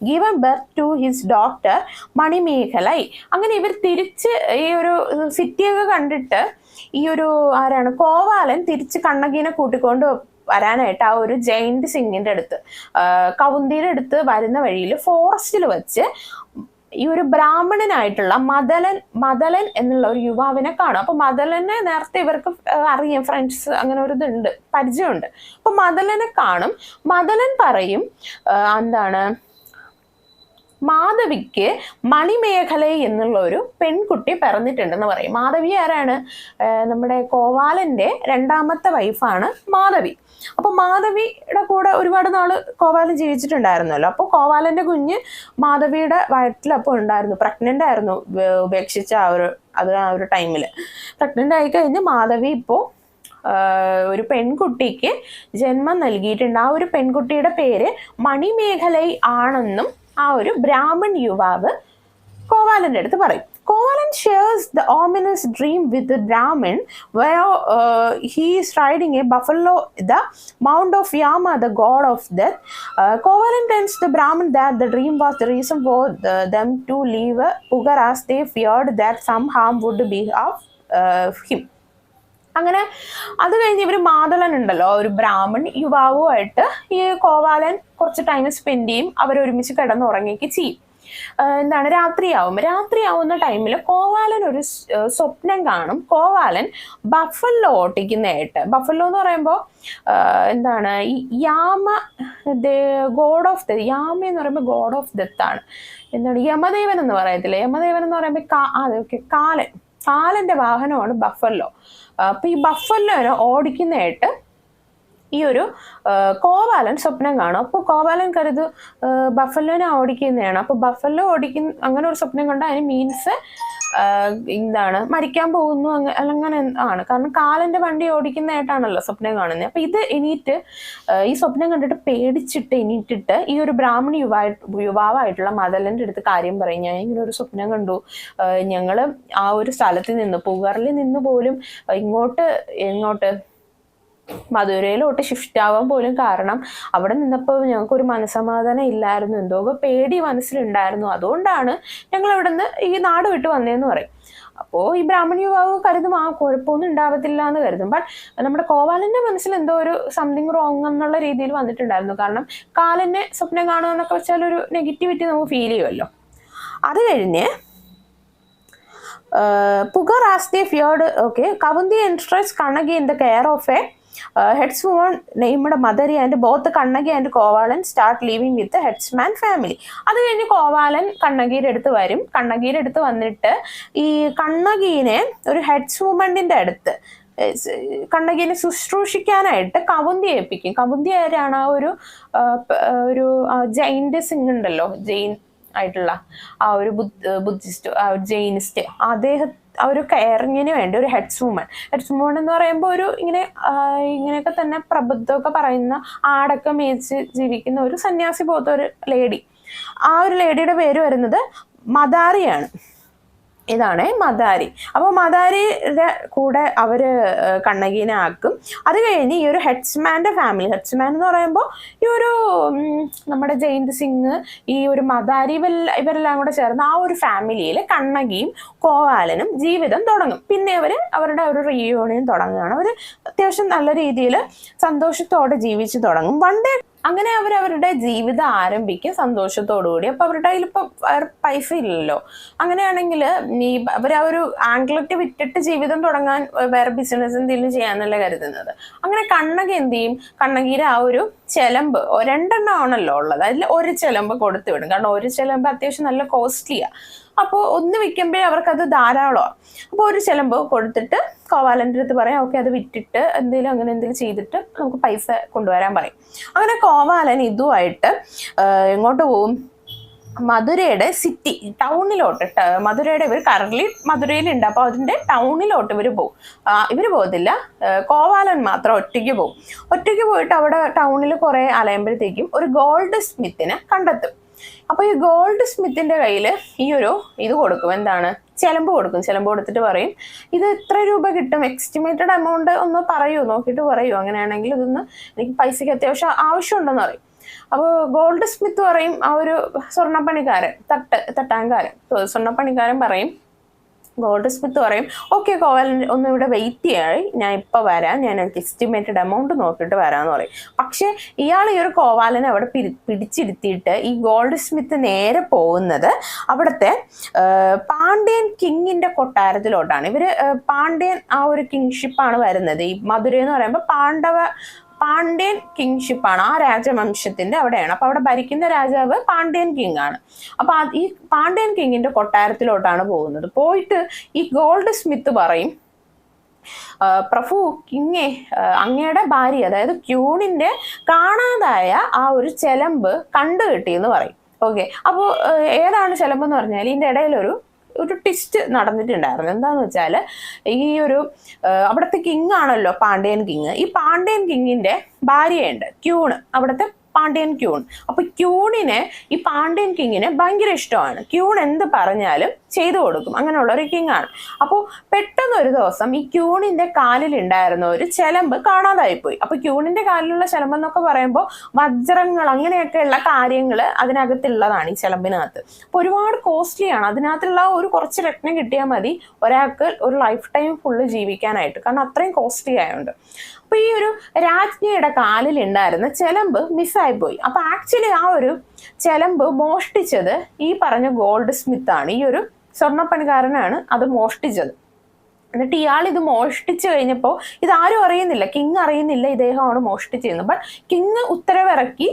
given birth to his daughter Manimekhalai. അങ്ങനെ ഇവർ തിരിച്ച് ഈ ഒരു സിറ്റിയൊക്കെ കണ്ടിട്ട് ഈ ഒരു ആരാണ് കോവാലൻ തിരിച്ച് കണ്ണകീനെ കൂട്ടിക്കൊണ്ട് വരാനായിട്ട് ആ ഒരു ജയന്റ് സിംഗിന്റെ അടുത്ത്, കവുന്തിയുടെ അടുത്ത് വരുന്ന വഴിയിൽ ഫോറസ്റ്റിൽ വെച്ച് ഈ ഒരു ബ്രാഹ്മണനായിട്ടുള്ള മദലൻ എന്നുള്ള ഒരു യുവാവിനെ കാണും. അപ്പൊ മദലനെ നേരത്തെ ഇവർക്ക് അറിയാം, ഫ്രണ്ട്സ് അങ്ങനെ ഒരു ഇതുണ്ട്, പരിചയമുണ്ട്. അപ്പൊ മദലനെ കാണും. മദലൻ പറയും എന്താണ്, മാധവിക്ക് മണിമേഖല എന്നുള്ള ഒരു പെൺകുട്ടി പിറന്നിട്ടുണ്ടെന്ന് പറയും. മാധവി ആരാണ്? നമ്മുടെ കോവാലന്റെ രണ്ടാമത്തെ വൈഫാണ് മാധവി. അപ്പൊ മാധവിയുടെ കൂടെ ഒരുപാട് നാള് കോവാലൻ ജീവിച്ചിട്ടുണ്ടായിരുന്നല്ലോ. അപ്പോൾ കോവാലന്റെ കുഞ്ഞ് മാധവിയുടെ വയറ്റിലപ്പോൾ ഉണ്ടായിരുന്നു, പ്രഗ്നന്റ് ആയിരുന്നു, ഉപേക്ഷിച്ച ആ ഒരു ടൈമിൽ പ്രഗ്നന്റ് ആയി കഴിഞ്ഞ് മാധവി ഇപ്പോൾ ഒരു പെൺകുട്ടിക്ക് ജന്മം നൽകിയിട്ടുണ്ട്. ആ ഒരു പെൺകുട്ടിയുടെ പേര് മണിമേഖലൈ ആണെന്നും ആ ഒരു ബ്രാഹ്മൺ യുവാവ് കോവാലന്റെ അടുത്ത് പറയും. Kovalan shares the ominous dream with the Brahmin where he is riding a buffalo, the mount of Yama, the god of death. Kovalan tells the Brahmin that the dream was the reason for them to leave Pugar as they feared that some harm would be of him. അങ്ങനെ അത് കഴിഞ്ഞ് ഇവർ മാതളൻ ഉണ്ടല്ലോ, ഒരു ബ്രാഹ്മൺ യുവാവുമായിട്ട് ഈ covalent കുറച്ച് time spend ചെയ്യും. അവരൊരുമിച്ച് കിടന്നുറങ്ങിയൊക്കെ ചെയ്യും. എന്താണ്, രാത്രിയാവുന്ന ടൈമിൽ കോവാലൻ ഒരു സ്വപ്നം കാണും. Covalent buffalo ഓട്ടിക്കുന്നതായിട്ട്. ബഫല്ലോ എന്ന് പറയുമ്പോൾ എന്താണ്, ഈ യാമ ഗോഡ് ഓഫ് ഡെത്ത്, യാമ എന്ന് പറയുമ്പോൾ ഗോഡ് ഓഫ് ഡെത്ത് ആണ്. എന്താണ്, യമദേവൻ എന്ന് പറയത്തില്ല, യമദേവൻ എന്ന് പറയുമ്പോൾ കാലന്റെ വാഹനമാണ് ബഫല്ലോ. അപ്പൊ ഈ ബഫല്ലോനെ ഓടിക്കുന്നതായിട്ട് ഈ ഒരു കോവാലൻ സ്വപ്നം കാണും. അപ്പോൾ കോവാലൻ കരുത് ബഫല്ലോനെ ഓടിക്കുന്നതാണ്. അപ്പൊ ബഫല്ലോ അങ്ങനെ ഒരു സ്വപ്നം കണ്ട അതിന് മീൻസ് എന്താണ്, മരിക്കാൻ പോകുന്നു അങ്ങനെ ആണ്. കാരണം കാലന്റെ വണ്ടി ഓടിക്കുന്നതായിട്ടാണല്ലോ സ്വപ്നം കാണുന്നത്. അപ്പൊ ഇത് ഈ സ്വപ്നം കണ്ടിട്ട് പേടിച്ചിട്ട് എണീറ്റിട്ട് ഈ ഒരു ബ്രാഹ്മണ യുവാവായിട്ടുള്ള മദലന്റെ അടുത്ത് കാര്യം പറയും. ഞാൻ ഇങ്ങനെ ഒരു സ്വപ്നം കണ്ടു, ഞങ്ങള് ആ ഒരു സ്ഥലത്ത് നിന്ന്, പുകാറിൽ നിന്ന് പോലും ഇങ്ങോട്ട് മധുരയിലോട്ട് ഷിഫ്റ്റ് ആവാൻ പോലും കാരണം അവിടെ നിന്നപ്പോൾ ഞങ്ങൾക്കൊരു മനസ്സമാധാനം ഇല്ലായിരുന്നു, എന്തോ പേടി മനസ്സിലുണ്ടായിരുന്നു, അതുകൊണ്ടാണ് ഞങ്ങൾ അവിടെ നിന്ന് ഈ നാട് വിട്ട് വന്നതെന്ന് പറയും. അപ്പോൾ ഈ ബ്രാഹ്മണ യുവാവ് കരുതും ആ കുഴപ്പമൊന്നും ഉണ്ടാവത്തില്ല എന്ന് കരുതും. ബട്ട് നമ്മുടെ കോവാലന്റെ മനസ്സിൽ എന്തോ ഒരു സംതിങ് റോങ് എന്നുള്ള രീതിയിൽ വന്നിട്ടുണ്ടായിരുന്നു. കാരണം കാലനെ സ്വപ്നം കാണുക എന്നൊക്കെ വെച്ചാൽ ഒരു നെഗറ്റിവിറ്റി നമുക്ക് ഫീൽ ചെയ്യുമല്ലോ. അത് കഴിഞ്ഞ് Pugar as they feared, Kavundi entrusts Kannagi in the care of a headswoman named Madari, and both Kannagi and Kovalan start living with the headsman family. അത് കഴിഞ്ഞ് കോവാലൻ കണ്ണഗിയുടെ അടുത്ത് വരും. കണ്ണഗിയുടെ അടുത്ത് വന്നിട്ട് ഈ കണ്ണഗീനെ ഒരു ഹെഡ്സ്വുമണിന്റെ അടുത്ത് കണ്ണഗീനെ ശുശ്രൂഷിക്കാനായിട്ട് കവുന്തി ഏൽപ്പിക്കും. കവുന്തി ആരാണ്? ആ ഒരു ജൈന്റ് സിംഗ് ഉണ്ടല്ലോ, ആയിട്ടുള്ള ആ ഒരു ബുദ്ധിസ്റ്റ്, ജെയിനിസ്റ്റ്, ഒരു കെയറിങ്ങിന് വേണ്ടി ഒരു ഹെഡ്സ് വുമൺ എന്ന് പറയുമ്പോൾ ഒരു ഇങ്ങനെയൊക്കെ തന്നെ പ്രബുദ്ധമൊക്കെ പറയുന്ന, ആടൊക്കെ മേയിച്ച് ജീവിക്കുന്ന ഒരു സന്യാസി പോലത്തെ ഒരു ലേഡി. ആ ഒരു ലേഡിയുടെ പേര് വരുന്നത് മദാരിയാണ്. ഇതാണ് മദാരി. അപ്പോൾ മദാരിയുടെ കൂടെ അവർ കണ്ണകീനെ ആക്കും. അത് കഴിഞ്ഞ് ഈ ഒരു ഹെഡ്സ്മാൻ്റെ ഫാമിലി, ഹെഡ്സ്മാൻ എന്ന് പറയുമ്പോൾ ഈ ഒരു നമ്മുടെ ജയന്ത് സിംഗ്, ഈ ഒരു മദാരി, ഇവരെല്ലാം കൂടെ ചേർന്ന് ആ ഒരു ഫാമിലിയിൽ കണ്ണകിയും കോവാലനും ജീവിതം തുടങ്ങും. പിന്നെ അവരുടെ ഒരു റീയൂണിയൻ തുടങ്ങുകയാണ്. അവർ അത്യാവശ്യം നല്ല രീതിയിൽ സന്തോഷത്തോടെ ജീവിച്ചു തുടങ്ങും. വണ്ടേ അങ്ങനെ അവരുടെ ജീവിതം ആരംഭിക്കും സന്തോഷത്തോടുകൂടി. അപ്പോൾ അവരുടെ കയ്യിൽ ഇപ്പോൾ പൈസ ഇല്ലല്ലോ. അങ്ങനെയാണെങ്കിൽ ഒരു ആംഗ്ലറ്റ് വിറ്റിട്ട് ജീവിതം തുടങ്ങാൻ വേറെ ബിസിനസ് എന്തെങ്കിലും ചെയ്യാന്നല്ല കരുതുന്നത്. അങ്ങനെ കണ്ണകി എന്ത് ചെയ്യും? കണ്ണകിയുടെ ആ ഒരു ചെലമ്പ് 2 ആണല്ലോ ഉള്ളത്, അതിൽ ഒരു ചെലമ്പ് കൊടുത്തു വിടും. കാരണം ഒരു ചെലമ്പ് അത്യാവശ്യം നല്ല കോസ്റ്റ്ലിയാണ്. അപ്പോൾ ഒന്ന് വിൽക്കുമ്പോഴേ അവർക്കത് ധാരാളമാണ്. അപ്പോൾ ഒരു ചെലമ്പ് കൊടുത്തിട്ട് കോവാലൻ്റെ അടുത്ത് പറയാം, ഓക്കെ അത് വിറ്റിട്ട് എന്തെങ്കിലും ചെയ്തിട്ട് നമുക്ക് പൈസ കൊണ്ടുവരാൻ പറയും. അങ്ങനെ കോവാലൻ ഇതുമായിട്ട് എങ്ങോട്ട് പോകും? മധുരയുടെ സിറ്റി ടൗണിലോട്ട്. മധുരയുടെ ഇവർ കറന്റ് മധുരയിലുണ്ട്. അപ്പോൾ അതിൻ്റെ ടൗണിലോട്ട് ഇവർ പോകും. ഇവർ പോകത്തില്ല, കോവാലൻ മാത്രം ഒറ്റയ്ക്ക് പോകും. ഒറ്റയ്ക്ക് പോയിട്ട് അവിടെ ടൗണിൽ കുറേ അലയുമ്പോഴത്തേക്കും ഒരു ഗോൾഡ് സ്മിത്തിനെ കണ്ടെത്തും. അപ്പോൾ ഈ ഗോൾഡ് സ്മിത്തിന്റെ കയ്യിൽ ഈ ഒരു ഇത് കൊടുക്കും, എന്താണ്, ചെലമ്പ് കൊടുക്കും. ചെലമ്പ് കൊടുത്തിട്ട് പറയും, ഇത് എത്ര രൂപ കിട്ടും, എക്സ്റ്റിമേറ്റഡ് എമൗണ്ട് ഒന്ന് പറയൂ, നോക്കിയിട്ട് പറയൂ, അങ്ങനെയാണെങ്കിൽ ഇതൊന്ന് എനിക്ക് പൈസയ്ക്ക് അത്യാവശ്യം ആവശ്യമുണ്ടെന്ന് പറയും. അപ്പോൾ ഗോൾഡ് സ്മിത്ത് പറയും, ആ ഒരു സ്വർണ്ണപ്പണിക്കാരൻ, തട്ടാൻകാരൻ സ്വർണ്ണപ്പണിക്കാരൻ പറയും, ഗോൾഡ് സ്മിത്ത് പറയും, ഓക്കെ കോവാലൻ ഒന്ന് ഇവിടെ വെയിറ്റ് ചെയ്യായി, ഞാൻ ഇപ്പോൾ വരാം, ഞാൻ എനിക്ക് എസ്റ്റിമേറ്റഡ് എമൗണ്ട് നോക്കിയിട്ട് വരാമെന്ന് പറയും. പക്ഷെ ഇയാൾ ഈ ഒരു കോവാലനെ അവിടെ പിടിച്ചിരുത്തിയിട്ട് ഈ ഗോൾഡ് സ്മിത്ത് നേരെ പോകുന്നത് അവിടുത്തെ പാണ്ഡ്യൻ കിങ്ങിന്റെ കൊട്ടാരത്തിലോട്ടാണ്. പാണ്ഡ്യൻ ആ ഒരു കിങ്ഷിപ്പാണ് വരുന്നത്. ഈ മധുര എന്ന് പറയുമ്പോൾ പാണ്ഡ്യൻ കിങ്ഷിപ്പാണ്, ആ രാജവംശത്തിന്റെ അവിടെയാണ്. അപ്പൊ അവിടെ ഭരിക്കുന്ന രാജാവ് പാണ്ഡ്യൻ കിങ് ആണ്. അപ്പൊ ഈ പാണ്ഡ്യൻ കിങ്ങിന്റെ കൊട്ടാരത്തിലോട്ടാണ് പോകുന്നത്. പോയിട്ട് ഈ ഗോൾഡ് സ്മിത്ത് പറയും, പ്രഭു കിങ്ങേ, അങ്ങയുടെ ഭാര്യ, അതായത് ക്യൂണിന്റെ കാണാതായ ആ ഒരു ചെലമ്പ് കണ്ടു കിട്ടിയെന്ന് പറയും. ഓക്കെ, അപ്പോൾ ഏതാണ് ചെലമ്പ് എന്ന് പറഞ്ഞാൽ ഇതിന്റെ ഇടയിലൊരു ട്വിസ്റ്റ് നടന്നിട്ടുണ്ടായിരുന്നു. എന്താന്ന് വെച്ചാൽ ഈ ഒരു അവിടുത്തെ കിങ് ആണല്ലോ പാണ്ഡ്യൻ കിങ്. ഈ പാണ്ഡ്യൻ കിങ്ങിന്റെ ഭാര്യയുണ്ട് ക്യൂണ്, അവിടുത്തെ പാണ്ഡ്യൻ ക്യൂൺ. അപ്പൊ ക്യൂണിനെ ഈ പാണ്ഡ്യൻ കിങ്ങിന് ഭയങ്കര ഇഷ്ടമാണ്. ക്യൂൺ എന്ത് പറഞ്ഞാലും ചെയ്തു കൊടുക്കും, അങ്ങനെയുള്ള ഒരു കിങ് ആണ്. അപ്പോൾ പെട്ടെന്ന് ഒരു ദിവസം ഈ ക്യൂണിന്റെ കാലിലുണ്ടായിരുന്ന ഒരു ചെലമ്പ് കാണാതായിപ്പോയി. അപ്പൊ ക്യൂണിന്റെ കാലിലുള്ള ചെലമ്പ് എന്നൊക്കെ പറയുമ്പോൾ വജ്രങ്ങൾ അങ്ങനെയൊക്കെയുള്ള കാര്യങ്ങൾ അതിനകത്തുള്ളതാണ് ഈ ചെലമ്പിനകത്ത്. അപ്പൊ ഒരുപാട് കോസ്റ്റ്ലിയാണ്. അതിനകത്തുള്ള ഒരു കുറച്ച് രത്നം കിട്ടിയാൽ മതി ഒരാൾക്ക് ഒരു ലൈഫ് ടൈം ഫുള്ള് ജീവിക്കാനായിട്ട്, കാരണം അത്രയും കോസ്റ്റ്ലി ആയതുകൊണ്ട്. അപ്പൊ ഈ ഒരു രാജ്ഞിയുടെ കാലിൽ ഉണ്ടായിരുന്ന ചെലമ്പ് മിസ്സായിപ്പോയി. അപ്പൊ ആക്ച്വലി ആ ഒരു ചെലമ്പ് മോഷ്ടിച്ചത് ഈ പറഞ്ഞ ഗോൾഡ് സ്മിത്ത് ആണ്. ഈ ഒരു സ്വർണ്ണപ്പണിക്കാരനാണ് അത് മോഷ്ടിച്ചത്. എന്നിട്ട് ഇയാൾ ഇത് മോഷ്ടിച്ചു കഴിഞ്ഞപ്പോൾ ഇതാരും അറിയുന്നില്ല, കിങ് അറിയുന്നില്ല ഇദ്ദേഹമാണ് മോഷ്ടിച്ചിരുന്നത്. ബട്ട് കിങ് ഉത്തരവിറക്കി,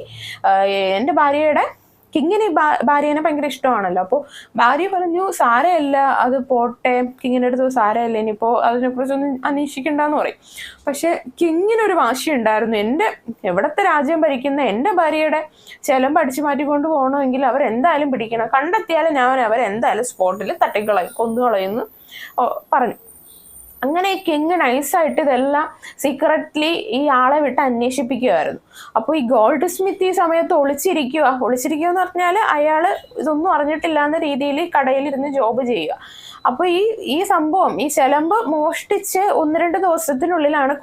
എൻ്റെ ഭാര്യയുടെ, കിങ്ങിന് ഭാര്യനെ ഭയങ്കര ഇഷ്ടമാണല്ലോ. അപ്പോൾ ഭാര്യ പറഞ്ഞു, സാരയല്ല, അത് പോട്ടെ, കിങ്ങിൻ്റെ അടുത്ത് സാരയല്ല, ഇനിയിപ്പോൾ അതിനെക്കുറിച്ചൊന്നും അന്വേഷിക്കണ്ടെന്ന് പറയും. പക്ഷെ കിങ്ങിനൊരു വാശി ഉണ്ടായിരുന്നു, എവിടത്തെ രാജ്യം ഭരിക്കുന്ന എൻ്റെ ഭാര്യയുടെ ചെലമ്പ് അടിച്ചു മാറ്റിക്കൊണ്ട് പോകണമെങ്കിൽ അവരെന്തായാലും പിടിക്കണം, കണ്ടെത്തിയാലും ഞാൻ അവരെന്തായാലും സ്പോട്ടിൽ തട്ടിക്കളയും, കൊന്നുകളയുമെന്ന് പറഞ്ഞു. അങ്ങനെ കിങ് നൈസായിട്ട് ഇതെല്ലാം സീക്രറ്റ്ലി ഈ ആളെ വിട്ട് അന്വേഷിപ്പിക്കുമായിരുന്നു. അപ്പോൾ ഈ ഗോൾഡ് സ്മിത്ത് ഈ സമയത്ത് ഒളിച്ചിരിക്കുക എന്ന് പറഞ്ഞാൽ അയാൾ ഇതൊന്നും അറിഞ്ഞിട്ടില്ല എന്ന രീതിയിൽ കടയിലിരുന്ന് ജോബ് ചെയ്യുക. അപ്പോൾ ഈ സംഭവം, ഈ ചെലമ്പ് മോഷ്ടിച്ച് 1-2 ദിവസത്തിനുള്ളിലാണ്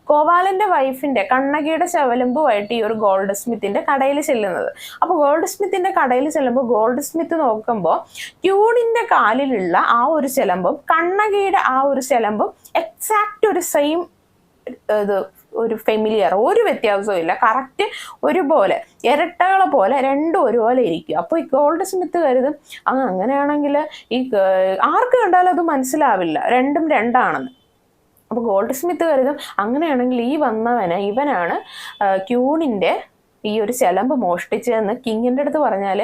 കോവാലന്റെ വൈഫിന്റെ കണ്ണകിയുടെ ചെലമ്പുമായിട്ട് ഈ ഒരു ഗോൾഡ് സ്മിത്തിന്റെ കടയിൽ ചെല്ലുന്നത്. അപ്പോൾ ഗോൾഡ് സ്മിത്തിന്റെ കടയിൽ ചെല്ലുമ്പോൾ ഗോൾഡ് സ്മിത്ത് നോക്കുമ്പോൾ ക്യൂണിന്റെ കാലിലുള്ള ആ ഒരു ചെലമ്പും കണ്ണകിയുടെ ആ ഒരു ചെലമ്പും എക്സാക്റ്റ് ഒരു സെയിം ഒരു ഫെമിലിയർ, ഒരു വ്യത്യാസവും ഇല്ല, കറക്റ്റ് ഒരുപോലെ, ഇരട്ടകളെ പോലെ രണ്ടും ഒരുപോലെ ഇരിക്കും. അപ്പോൾ ഈ ഗോൾഡ് സ്മിത്ത് കരുതും അങ്ങനെയാണെങ്കിൽ ഈ ആർക്ക് കണ്ടാലും അത് മനസ്സിലാവില്ല, രണ്ടും രണ്ടാണെന്ന്. അപ്പോൾ ഗോൾഡ് സ്മിത്ത് കരുതും അങ്ങനെയാണെങ്കിൽ ഈ വന്നവന് ഇവനാണ് ക്യൂണിൻ്റെ ഈ ഒരു ചെലമ്പ് മോഷ്ടിച്ചതെന്ന് കിങ്ങിൻ്റെ അടുത്ത് പറഞ്ഞാൽ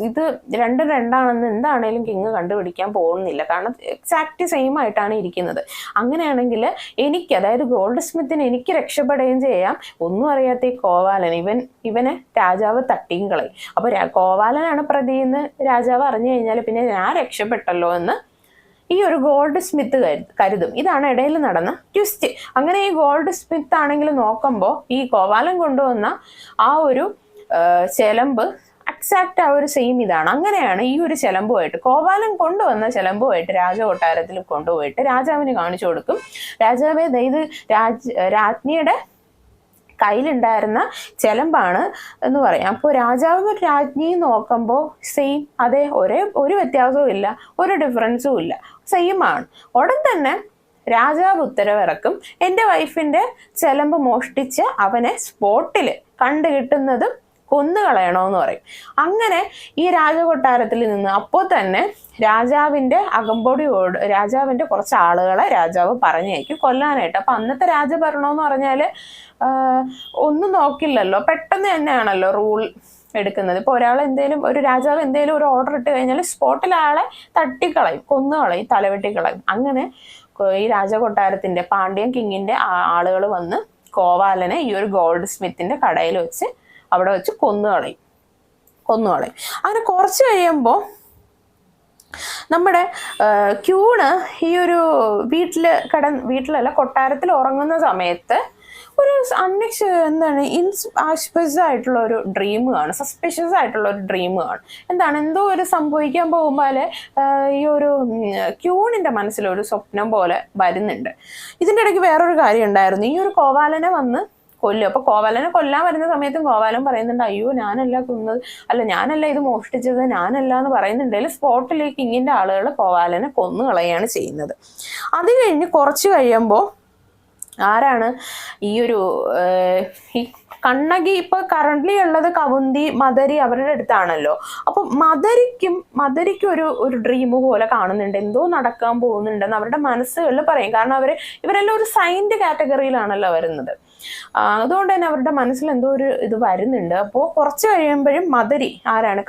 ഇത് രണ്ടും രണ്ടാണെന്ന് എന്താണേലും കിങ് കണ്ടുപിടിക്കാൻ പോകുന്നില്ല. കാരണം എക്സാക്റ്റ് സെയിം ആയിട്ടാണ് ഇരിക്കുന്നത്. അങ്ങനെയാണെങ്കിൽ എനിക്ക്, അതായത് ഗോൾഡ് സ്മിത്തിന് എനിക്ക് രക്ഷപ്പെടുകയും ചെയ്യാം. ഒന്നും അറിയാത്ത ഈ കോവാലൻ, ഇവനെ രാജാവ് തട്ടിയും കളയും. അപ്പോൾ കോവാലനാണ് പ്രതിയെന്ന് രാജാവ് അറിഞ്ഞു കഴിഞ്ഞാൽ പിന്നെ ഞാൻ രക്ഷപ്പെട്ടല്ലോ എന്ന് ഈ ഒരു ഗോൾഡ് സ്മിത്ത് കരുതും. ഇതാണ് ഇടയിൽ നടന്ന ട്വിസ്റ്റ്. അങ്ങനെ ഈ ഗോൾഡ് സ്മിത്ത് ആണെങ്കിൽ നോക്കുമ്പോൾ ഈ കോവാലൻ കൊണ്ടുവന്ന ആ ഒരു ചെലമ്പ് എക്സാക്റ്റ് ആ ഒരു സെയിം ഇതാണ്. അങ്ങനെയാണ് ഈ ഒരു ചെലമ്പുമായിട്ട്, കോവാലൻ കൊണ്ടുവന്ന ചെലമ്പുമായിട്ട് രാജകൊട്ടാരത്തിൽ കൊണ്ടുപോയിട്ട് രാജാവിന് കാണിച്ചു കൊടുക്കും. രാജാവേ, ഇത് രാജ്ഞിയുടെ കയ്യിലുണ്ടായിരുന്ന ചെലമ്പാണ് എന്ന് പറയാം. അപ്പോൾ രാജാവ് രാജ്ഞി നോക്കുമ്പോൾ സെയിം, അതെ, ഒരു വ്യത്യാസവും ഇല്ല, ഒരു ഡിഫറൻസും ഇല്ല, സെയിം ആണ്. ഉടൻ തന്നെ രാജാവ് ഉത്തരവിറക്കും, എൻ്റെ വൈഫിൻ്റെ ചെലമ്പ് മോഷ്ടിച്ച് അവനെ സ്പോട്ടിൽ കണ്ടുകിട്ടുന്നതും കൊന്നുകളയണമെന്ന് പറയും. അങ്ങനെ ഈ രാജകൊട്ടാരത്തിൽ നിന്ന് അപ്പോൾ തന്നെ രാജാവിൻ്റെ അകമ്പടിയോട് രാജാവിൻ്റെ കുറച്ച് ആളുകളെ രാജാവ് പറഞ്ഞേക്കും കൊല്ലാനായിട്ട്. അപ്പം അന്നത്തെ രാജഭരണമെന്ന് പറഞ്ഞാൽ ഒന്നും നോക്കില്ലല്ലോ, പെട്ടെന്ന് തന്നെയാണല്ലോ റൂൾ എടുക്കുന്നത്. ഇപ്പോൾ ഒരു രാജാവ് എന്തേലും ഒരു ഓർഡർ ഇട്ട് കഴിഞ്ഞാൽ സ്പോട്ടിൽ ആളെ തട്ടിക്കളയും, കൊന്നുകളയും, തലവെട്ടിക്കളയും. അങ്ങനെ ഈ രാജകൊട്ടാരത്തിൻ്റെ പാണ്ഡ്യൻ കിങ്ങിൻ്റെ ആളുകൾ വന്ന് കോവാലനെ ഈ ഒരു ഗോൾഡ് സ്മിത്തിൻ്റെ കടയിൽ വെച്ച് അവിടെ വെച്ച് കൊന്നുകളയും. അങ്ങനെ കുറച്ച് കഴിയുമ്പോൾ നമ്മുടെ ക്യൂണ് ഈ ഒരു വീട്ടിലല്ല കൊട്ടാരത്തിൽ ഉറങ്ങുന്ന സമയത്ത് ഒരു സസ്പീഷ്യസ് ആയിട്ടുള്ള ഒരു ഡ്രീം കാണും. എന്തോ ഒരു സംഭവിക്കാൻ പോകുമ്പോൾ ഈ ഒരു ക്യൂണിന്റെ മനസ്സിലൊരു സ്വപ്നം പോലെ വരുന്നുണ്ട്. ഇതിൻ്റെ ഇടയ്ക്ക് വേറൊരു കാര്യം ഉണ്ടായിരുന്നു. ഈ ഒരു കോവാലനെ വന്ന് കൊല്ലും. അപ്പൊ കോവാലനെ കൊല്ലാൻ വരുന്ന സമയത്തും കോവാലൻ പറയുന്നുണ്ട്, അയ്യോ ഞാനല്ല കൊന്നത്, അല്ല ഞാനല്ല ഇത് മോഷ്ടിച്ചത്, ഞാനല്ല എന്ന് പറയുന്നുണ്ടെങ്കിൽ സ്പോട്ടിലേക്ക് കിങ്ങിന്റെ ആളുകൾ കോവാലനെ കൊന്നുകളയാണ് ചെയ്യുന്നത്. അത് കഴിഞ്ഞ് കുറച്ച് കഴിയുമ്പോൾ ആരാണ് ഈ ഒരു ഈ കണ്ണകി ഇപ്പൊ കറന്റ്ലി ഉള്ളത് കവുന്തി, മദരി അവരുടെ അടുത്താണല്ലോ. അപ്പൊ മദരിക്ക് ഒരു ഡ്രീം പോലെ കാണുന്നുണ്ട്, എന്തോ നടക്കാൻ പോകുന്നുണ്ടെന്ന് അവരുടെ മനസ്സുകളിൽ പറയും. കാരണം ഇവരെല്ലാം ഒരു സൈൻഡ് കാറ്റഗറിയിലാണല്ലോ വരുന്നത്. അതുകൊണ്ട് തന്നെ അവരുടെ മനസ്സിൽ എന്തോ ഒരു ഇത് വരുന്നുണ്ട്. അപ്പോൾ കുറച്ച് കഴിയുമ്പോഴും മദരി, ആരാണ്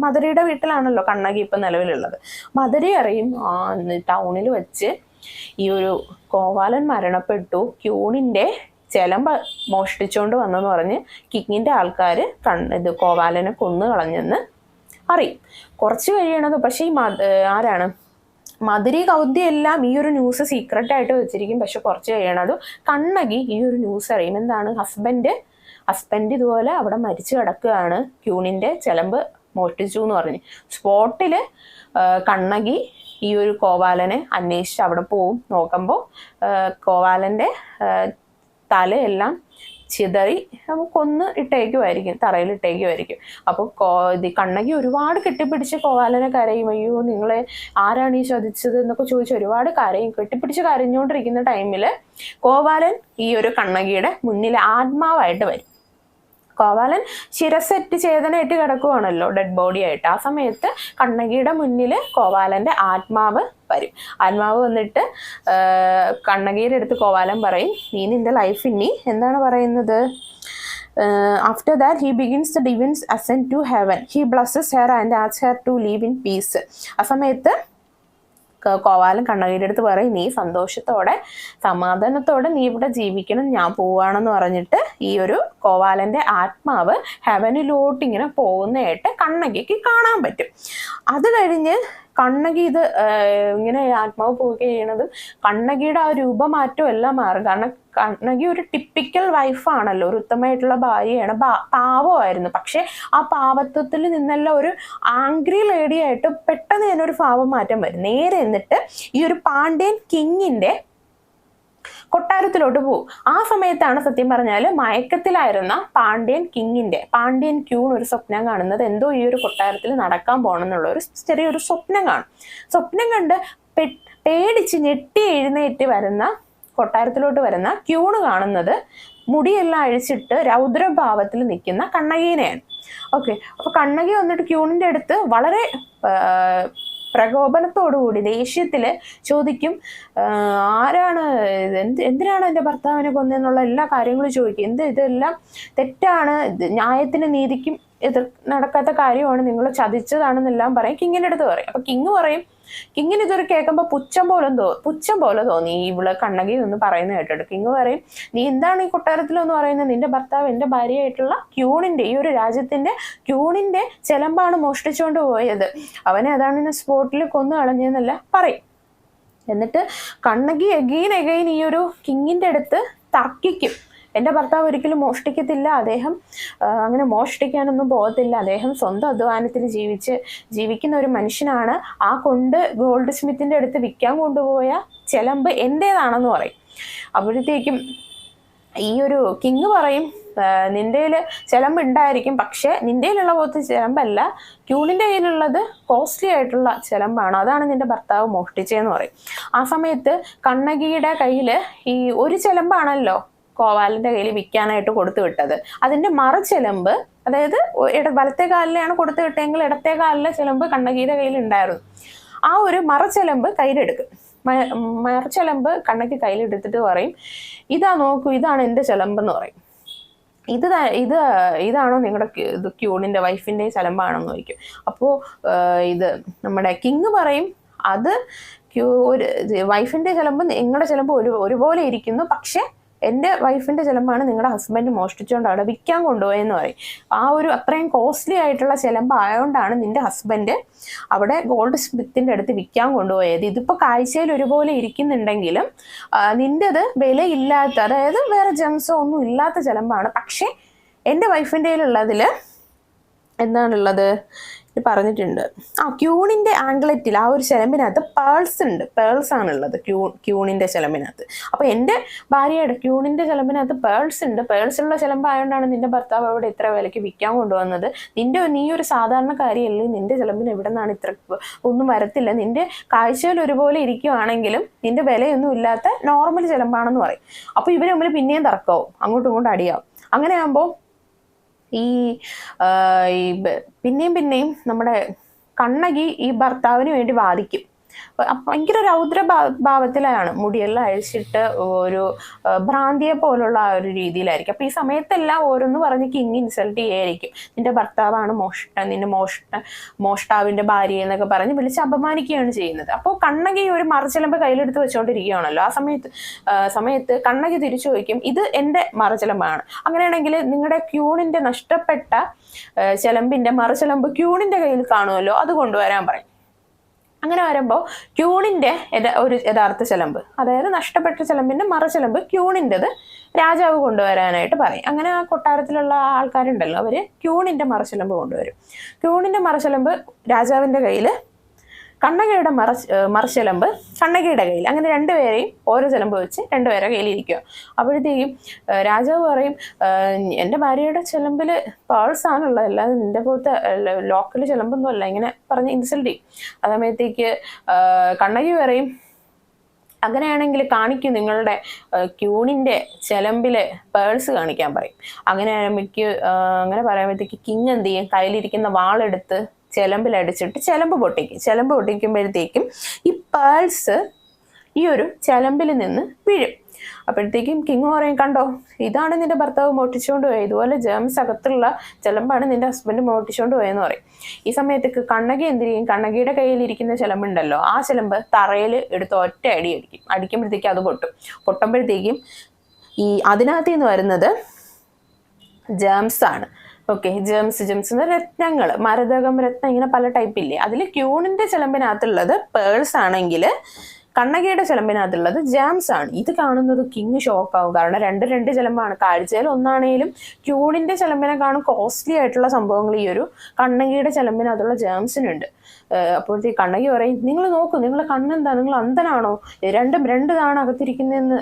മദരിയുടെ വീട്ടിലാണല്ലോ കണ്ണകി ഇപ്പൊ നിലവിലുള്ളത്. മദരി അറിയും ടൗണിൽ വെച്ച് ഈ ഒരു കോവാലൻ മരണപ്പെട്ടു, ക്യൂണിന്റെ ചെലമ്പ് മോഷ്ടിച്ചുകൊണ്ട് വന്നെന്ന് പറഞ്ഞ് കിങ്ങിന്റെ ആൾക്കാർ കോവാലനെ കൊന്നു കളഞ്ഞെന്ന് അറിയും. കുറച്ച് കഴിയണത് പക്ഷെ ഈ ആരാണ് മദരി കൗന്തി എല്ലാം ഈ ഒരു ന്യൂസ് സീക്രട്ട് ആയിട്ട് വെച്ചിരിക്കും. പക്ഷെ കുറച്ച് കഴിയണത് കണ്ണകി ഈ ഒരു ന്യൂസ് അറിയും. എന്താണ്, ഹസ്ബൻഡ് ഇതുപോലെ അവിടെ മരിച്ചു കിടക്കുകയാണ്, ക്യൂണിന്റെ ചെലമ്പ് മോഷ്ടിച്ചു എന്ന് പറഞ്ഞ്. സ്പോട്ടില് കണ്ണകി ഈ ഒരു കോവാലനെ അന്വേഷിച്ച് അവിടെ പോവും. നോക്കുമ്പോൾ കോവാലന്റെ തലയെല്ലാം ചിതറി കൊന്ന് ഇട്ടേക്കുമായിരിക്കും, തറയിൽ ഇട്ടേക്കുമായിരിക്കും. അപ്പോൾ കണ്ണകി ഒരുപാട് കെട്ടിപ്പിടിച്ച് കോവാലനെ കരയും. അയ്യോ നിങ്ങളെ ആരാണ് ഈ ചതിച്ചത് എന്നൊക്കെ ചോദിച്ച് ഒരുപാട് കരയും. കെട്ടിപ്പിടിച്ച് കരഞ്ഞുകൊണ്ടിരിക്കുന്ന ടൈമിൽ കോവാലൻ ഈ ഒരു കണ്ണകിയുടെ മുന്നിൽ ആത്മാവായിട്ട് വരും. കോവാലൻ ശിരസെറ്റ് ചേതനയായിട്ട് കിടക്കുവാണല്ലോ, ഡെഡ് ബോഡി ആയിട്ട്. ആ സമയത്ത് കണ്ണകിയുടെ മുന്നിൽ കോവാലന്റെ ആത്മാവ് വരും. ആത്മാവ് വന്നിട്ട് കണ്ണകിയുടെ അടുത്ത് കോവാലൻ പറയും, നീ നിന്റെ ലൈഫ് ഇനി എന്താണ് പറയുന്നത്, after that he begins the divine ascent to heaven, he blesses her and asks her to live in peace. ആ സമയത്ത് കോവാലൻ കണ്ണകിയുടെ അടുത്ത് പറയും, നീ സന്തോഷത്തോടെ സമാധാനത്തോടെ നീ ഇവിടെ ജീവിക്കണം, ഞാൻ പോവാണെന്ന് പറഞ്ഞിട്ട് ഈ ഒരു കോവാലന്റെ ആത്മാവ് ഹെവനിലോട്ട് ഇങ്ങനെ പോകുന്നതായിട്ട് കണ്ണകിക്ക് കാണാൻ പറ്റും. അത് കഴിഞ്ഞ് കണ്ണകി ഇത് ഇങ്ങനെ ആത്മാവ് പോവുകയും ചെയ്യണത് കണ്ണകിയുടെ ആ രൂപമാറ്റം എല്ലാം മാറും. കാരണം കണ്ണകി ഒരു ടിപ്പിക്കൽ വൈഫാണല്ലോ, ഒരു ഉത്തമമായിട്ടുള്ള ഭാര്യയാണ്, പാവമായിരുന്നു. പക്ഷെ ആ പാവത്വത്തിൽ നിന്നെല്ലാം ഒരു ആംഗ്രി ലേഡി ആയിട്ട് പെട്ടെന്ന് തന്നെ ഒരു ഭാവമാറ്റം വരും. നേരെ എന്നിട്ട് ഈ ഒരു പാണ്ഡ്യൻ കിങ്ങിന്റെ കൊട്ടാരത്തിലോട്ട് പോകും. ആ സമയത്താണ് സത്യം പറഞ്ഞാൽ മയക്കത്തിലായിരുന്ന പാണ്ഡ്യൻ ക്യൂൺ ഒരു സ്വപ്നം കാണുന്നത്. എന്തോ ഈ ഒരു കൊട്ടാരത്തിൽ നടക്കാൻ പോകണം എന്നുള്ള ഒരു ചെറിയൊരു സ്വപ്നം കാണും. സ്വപ്നം കണ്ട് പേടിച്ച് ഞെട്ടി എഴുന്നേറ്റ് കൊട്ടാരത്തിലോട്ട് വരുന്ന ക്യൂണ് കാണുന്നത് മുടിയെല്ലാം അഴിച്ചിട്ട് രൗദ്രഭാവത്തിൽ നിൽക്കുന്ന കണ്ണകീനെയാണ്. ഓക്കെ, അപ്പൊ കണ്ണകി വന്നിട്ട് ക്യൂണിന്റെ അടുത്ത് വളരെ പ്രകോപനത്തോടുകൂടി ദേഷ്യത്തില് ചോദിക്കും, ആരാണ് എന്തിനാണ് എൻ്റെ ഭർത്താവിനെ കൊന്നെന്നുള്ള എല്ലാ കാര്യങ്ങളും ചോദിക്കും. ഇതെല്ലാം തെറ്റാണ്, ന്യായത്തിന് നീതിക്കും എതിർ നടക്കാത്ത കാര്യമാണ്, നിങ്ങൾ ചതിച്ചതാണെന്നെല്ലാം പറയും. കിങ്ങിൻ്റെ അടുത്ത് പറയും. അപ്പൊ കിങ് പറയും, കിങ്ങിന് ഇതൊരു കേൾക്കുമ്പോൾ പുച്ഛം പോലെ തോന്നി ഇവള് കണ്ണകി ഒന്ന് പറയുന്നത് കേട്ടിട്ട്. കിങ് പറയും, നീ എന്താണ് ഈ കൊട്ടാരത്തിലെന്ന് പറയുന്നത്? നിന്റെ ഭർത്താവ് എൻ്റെ ഭാര്യയായിട്ടുള്ള ക്യൂണിന്റെ, ഈ ഒരു രാജ്യത്തിന്റെ ക്യൂണിന്റെ ചെലമ്പാണ് മോഷ്ടിച്ചുകൊണ്ട് പോയത്, അവനെ അതാണ് സ്പോട്ടിൽ കൊന്നു കളഞ്ഞെന്നല്ല പറയും. എന്നിട്ട് കണ്ണകി എഗെയിൻ ഈ ഒരു കിങ്ങിന്റെ അടുത്ത് തർക്കിക്കും. എൻ്റെ ഭർത്താവ് ഒരിക്കലും മോഷ്ടിക്കത്തില്ല, അദ്ദേഹം അങ്ങനെ മോഷ്ടിക്കാനൊന്നും പോകത്തില്ല, അദ്ദേഹം സ്വന്തം അധ്വാനത്തിൽ ജീവിക്കുന്ന ഒരു മനുഷ്യനാണ്, ആ ഗോൾഡ് സ്മിത്തിന്റെ അടുത്ത് വിൽക്കാൻ കൊണ്ടുപോയ ചെലമ്പ് എൻ്റേതാണെന്ന് പറയും. അപ്പോഴത്തേക്കും ഈ ഒരു കിങ് പറയും, നിന്റെ ചെലമ്പ് ഉണ്ടായിരിക്കും, പക്ഷെ നിന്റെ കയ്യിലുള്ള പോലത്തെ ചെലമ്പല്ല, ക്യൂണിന്റെ കയ്യിലുള്ളത് കോസ്റ്റ്ലി ആയിട്ടുള്ള ചെലമ്പാണ്, അതാണ് നിന്റെ ഭർത്താവ് മോഷ്ടിച്ചതെന്ന് പറയും. ആ സമയത്ത് കണ്ണകിയുടെ കയ്യിൽ ഈ ഒരു ചെലമ്പാണല്ലോ കോവാലിന്റെ കയ്യിൽ വിൽക്കാനായിട്ട് കൊടുത്തു വിട്ടത്, അതിന്റെ മറുചെലമ്പ്, അതായത് വലത്തെ കാലിലാണ് കൊടുത്തു വിട്ടെങ്കിൽ ഇടത്തെ കാലിലെ ചെലമ്പ് കണ്ണകിയുടെ കയ്യിൽ ഉണ്ടായിരുന്നു. ആ ഒരു മറുചെലമ്പ് കയ്യിലെടുക്കും. മറുചെലമ്പ് കണ്ണകി കയ്യിലെടുത്തിട്ട് പറയും, ഇതാ നോക്കൂ, ഇതാണ് എൻ്റെ ചെലമ്പെന്ന് പറയും. ഇതാണോ നിങ്ങളുടെ ക്യൂണിന്റെ വൈഫിന്റെ ചെലമ്പാണെന്ന് ചോദിക്കും. അപ്പോൾ ഇത് നമ്മുടെ കിങ് പറയും, അത് വൈഫിന്റെ ചെലമ്പ് നിങ്ങളുടെ ചെലമ്പ് ഒരുപോലെ ഇരിക്കുന്നു, പക്ഷെ എൻ്റെ വൈഫിന്റെ ചെലമ്പാണ് നിങ്ങളുടെ ഹസ്ബൻഡ് മോഷ്ടിച്ചുകൊണ്ട് അവിടെ വിൽക്കാൻ കൊണ്ടുപോയെന്ന് പറയും. ആ ഒരു അത്രയും കോസ്റ്റ്ലി ആയിട്ടുള്ള ചെലമ്പ് ആയതുകൊണ്ടാണ് നിന്റെ ഹസ്ബൻഡ് അവിടെ ഗോൾഡ് സ്മിത്തിന്റെ അടുത്ത് വിൽക്കാൻ കൊണ്ടുപോയത്. ഇതിപ്പോൾ കാഴ്ചയിൽ ഒരുപോലെ ഇരിക്കുന്നുണ്ടെങ്കിലും നിൻ്റെത് വിലയില്ലാത്ത, അതായത് വേറെ ജംസോ ഒന്നും ഇല്ലാത്ത ചെലമ്പാണ്, പക്ഷെ എൻ്റെ വൈഫിൻ്റെ കയ്യിലുള്ളതിൽ എന്താണുള്ളത് പറഞ്ഞിട്ടുണ്ട്. ക്യൂണിന്റെ ആംഗ്ലറ്റിൽ ആ ഒരു ചെലമ്പിനകത്ത് പേൾസ് ആണുള്ളത് ക്യൂണിന്റെ ചെലമ്പിനകത്ത്. അപ്പൊ എൻ്റെ ഭാര്യയുടെ ക്യൂണിന്റെ ചെലമ്പിനകത്ത് പേൾസ് ഉണ്ട്. പേൾസ് ഉള്ള ചെലമ്പായതുകൊണ്ടാണ് നിന്റെ ഭർത്താവ് അവിടെ ഇത്ര വിലയ്ക്ക് വിൽക്കാൻ കൊണ്ടുവന്നത്. നീ ഒരു സാധാരണക്കാരിയല്ലേ, നിന്റെ ചെലമ്പിന് എവിടെ നിന്നാണ് ഇത്ര ഒന്നും വരത്തില്ല, നിന്റെ കാഴ്ചയിൽ ഒരുപോലെ ഇരിക്കുവാണെങ്കിലും നിന്റെ വിലയൊന്നും ഇല്ലാത്ത നോർമൽ ചെലമ്പാണെന്ന് പറയും. അപ്പൊ ഇവര് തമ്മിൽ പിന്നെയും തർക്കവും അങ്ങോട്ടും ഇങ്ങോട്ടും അടിയാവും. അങ്ങനെ ആകുമ്പോൾ പിന്നെയും നമ്മുടെ കണ്ണകി ഈ ഭർത്താവിന് വേണ്ടി വാദിക്കും. ഭയങ്കര രൗദ്ര ഭാവത്തിലാണ്, മുടിയെല്ലാം അഴിച്ചിട്ട് ഒരു ഭ്രാന്തിയെ പോലുള്ള ആ ഒരു രീതിയിലായിരിക്കും. അപ്പൊ ഈ സമയത്തെല്ലാം ഓരോന്ന് പറഞ്ഞ് കിങ് ഇൻസൾട്ട് ചെയ്യായിരിക്കും. നിന്റെ ഭർത്താവാണ് നിന്റെ മോഷ്ടാവിന്റെ ഭാര്യ എന്നൊക്കെ പറഞ്ഞ് വിളിച്ച് അപമാനിക്കുകയാണ് ചെയ്യുന്നത്. അപ്പോൾ കണ്ണകി ഒരു മറച്ചിലമ്പ് കയ്യിലെടുത്ത് വെച്ചുകൊണ്ടിരിക്കുകയാണല്ലോ. ആ സമയത്ത് കണ്ണകി തിരിച്ചു ചോദിക്കും, ഇത് എൻ്റെ മറച്ചിലമ്പാണ്, അങ്ങനെയാണെങ്കിൽ നിങ്ങളുടെ ക്യൂണിന്റെ നഷ്ടപ്പെട്ട ചിലമ്പിന്റെ മറച്ചിലമ്പ് ക്യൂണിന്റെ കയ്യിൽ കാണുമല്ലോ, അത് കൊണ്ടുവരാൻ പറയും. അങ്ങനെ വരുമ്പോൾ ക്യൂണിന്റെ ഒരു യഥാർത്ഥ ചെലമ്പ്, അതായത് നഷ്ടപ്പെട്ട ചെലമ്പിന്റെ മറചെലമ്പ് ക്യൂണിൻ്റെത് രാജാവ് കൊണ്ടുവരാനായിട്ട് പറയും. അങ്ങനെ ആ കൊട്ടാരത്തിലുള്ള ആൾക്കാരുണ്ടല്ലോ, അവര് ക്യൂണിന്റെ മറചെലമ്പ് കൊണ്ടുവരും. ക്യൂണിന്റെ മറചെലമ്പ് രാജാവിന്റെ കയ്യിൽ, കണ്ണകയുടെ മറച്ചെലമ്പ് കണ്ണകയുടെ കയ്യിൽ, അങ്ങനെ രണ്ടുപേരെയും ഓരോ ചെലമ്പ് വെച്ച് രണ്ടുപേരെ കയ്യിലിരിക്കുക. അപ്പോഴത്തേക്കും രാജാവ് പറയും, എൻ്റെ ഭാര്യയുടെ ചെലമ്പില് പേൾസ് ആണുള്ളത്, അല്ലാതെ നിന്റെ പോലത്തെ ലോക്കൽ ചെലമ്പൊന്നും അല്ല, ഇങ്ങനെ പറഞ്ഞ് ഇൻസൾട്ട് ചെയ്യും. അതേമയത്തേക്ക് കണ്ണകി പറയും, അങ്ങനെയാണെങ്കിൽ കാണിക്കും, നിങ്ങളുടെ ക്യൂണിന്റെ ചെലമ്പിലെ പേൾസ് കാണിക്കാൻ പറയും. അങ്ങനെ പറയുമ്പോഴത്തേക്ക് കിങ് എന്ത് ചെയ്യും, കയ്യിലിരിക്കുന്ന വാളെടുത്ത് ചെലമ്പിലടിച്ചിട്ട് ചെലമ്പ് പൊട്ടിക്കുമ്പോഴത്തേക്കും ഈ പേൾസ് ഈ ഒരു ചെലമ്പിൽ നിന്ന് വീഴും. അപ്പോഴത്തേക്കും കിങ് പറയും, കണ്ടോ, ഇതാണ് നിന്റെ ഭർത്താവ് മോഷ്ടിച്ചുകൊണ്ട് പോയത്, ഇതുപോലെ ജേംസ് അകത്തുള്ള ചെലമ്പാണ് നിന്റെ ഹസ്ബൻഡ് മോഷ്ടിച്ചുകൊണ്ട് പോയെന്ന് പറയും. ഈ സമയത്തേക്ക് കണ്ണകി എന്ത് ചെയ്യും, കണ്ണകിയുടെ കയ്യിലിരിക്കുന്ന ചെലമ്പുണ്ടല്ലോ, ആ ചെലമ്പ് തറയിൽ എടുത്ത് ഒറ്റ അടിക്കുമ്പോഴത്തേക്കും അത് പൊട്ടുമ്പോഴത്തേക്കും അതിനകത്ത് നിന്ന് വരുന്നത് ജേംസ് ആണ്. ഓക്കെ, ജെംസ് രത്നങ്ങൾ, മരതകം, രത്നം, ഇങ്ങനെ പല ടൈപ്പില്ലേ. അതിൽ ക്യൂണിന്റെ ചെലമ്പിനകത്തുള്ളത് പേൾസ് ആണെങ്കിൽ കണ്ണകയുടെ ചെലമ്പിനകത്തുള്ളത് ജാംസ് ആണ്. ഇത് കാണുന്നത് കിങ് ഷോക്കാവും. കാരണം രണ്ട് ചെലമ്പാണ്. കാഴ്ചയിൽ ഒന്നാണേലും ക്യൂണിന്റെ ചെലമ്പിനെക്കാളും കോസ്റ്റ്ലി ആയിട്ടുള്ള സംഭവങ്ങൾ ഈ ഒരു കണ്ണകയുടെ ചെലമ്പിനകത്തുള്ള ജാംസിനുണ്ട്. അപ്പോഴത്തേക്ക് കണ്ണകി പറയും, നിങ്ങൾ നോക്കൂ, നിങ്ങളുടെ കണ്ണെന്താ, നിങ്ങൾ അന്ധനാണോ, രണ്ടാണ് അകത്തിരിക്കുന്നതെന്ന്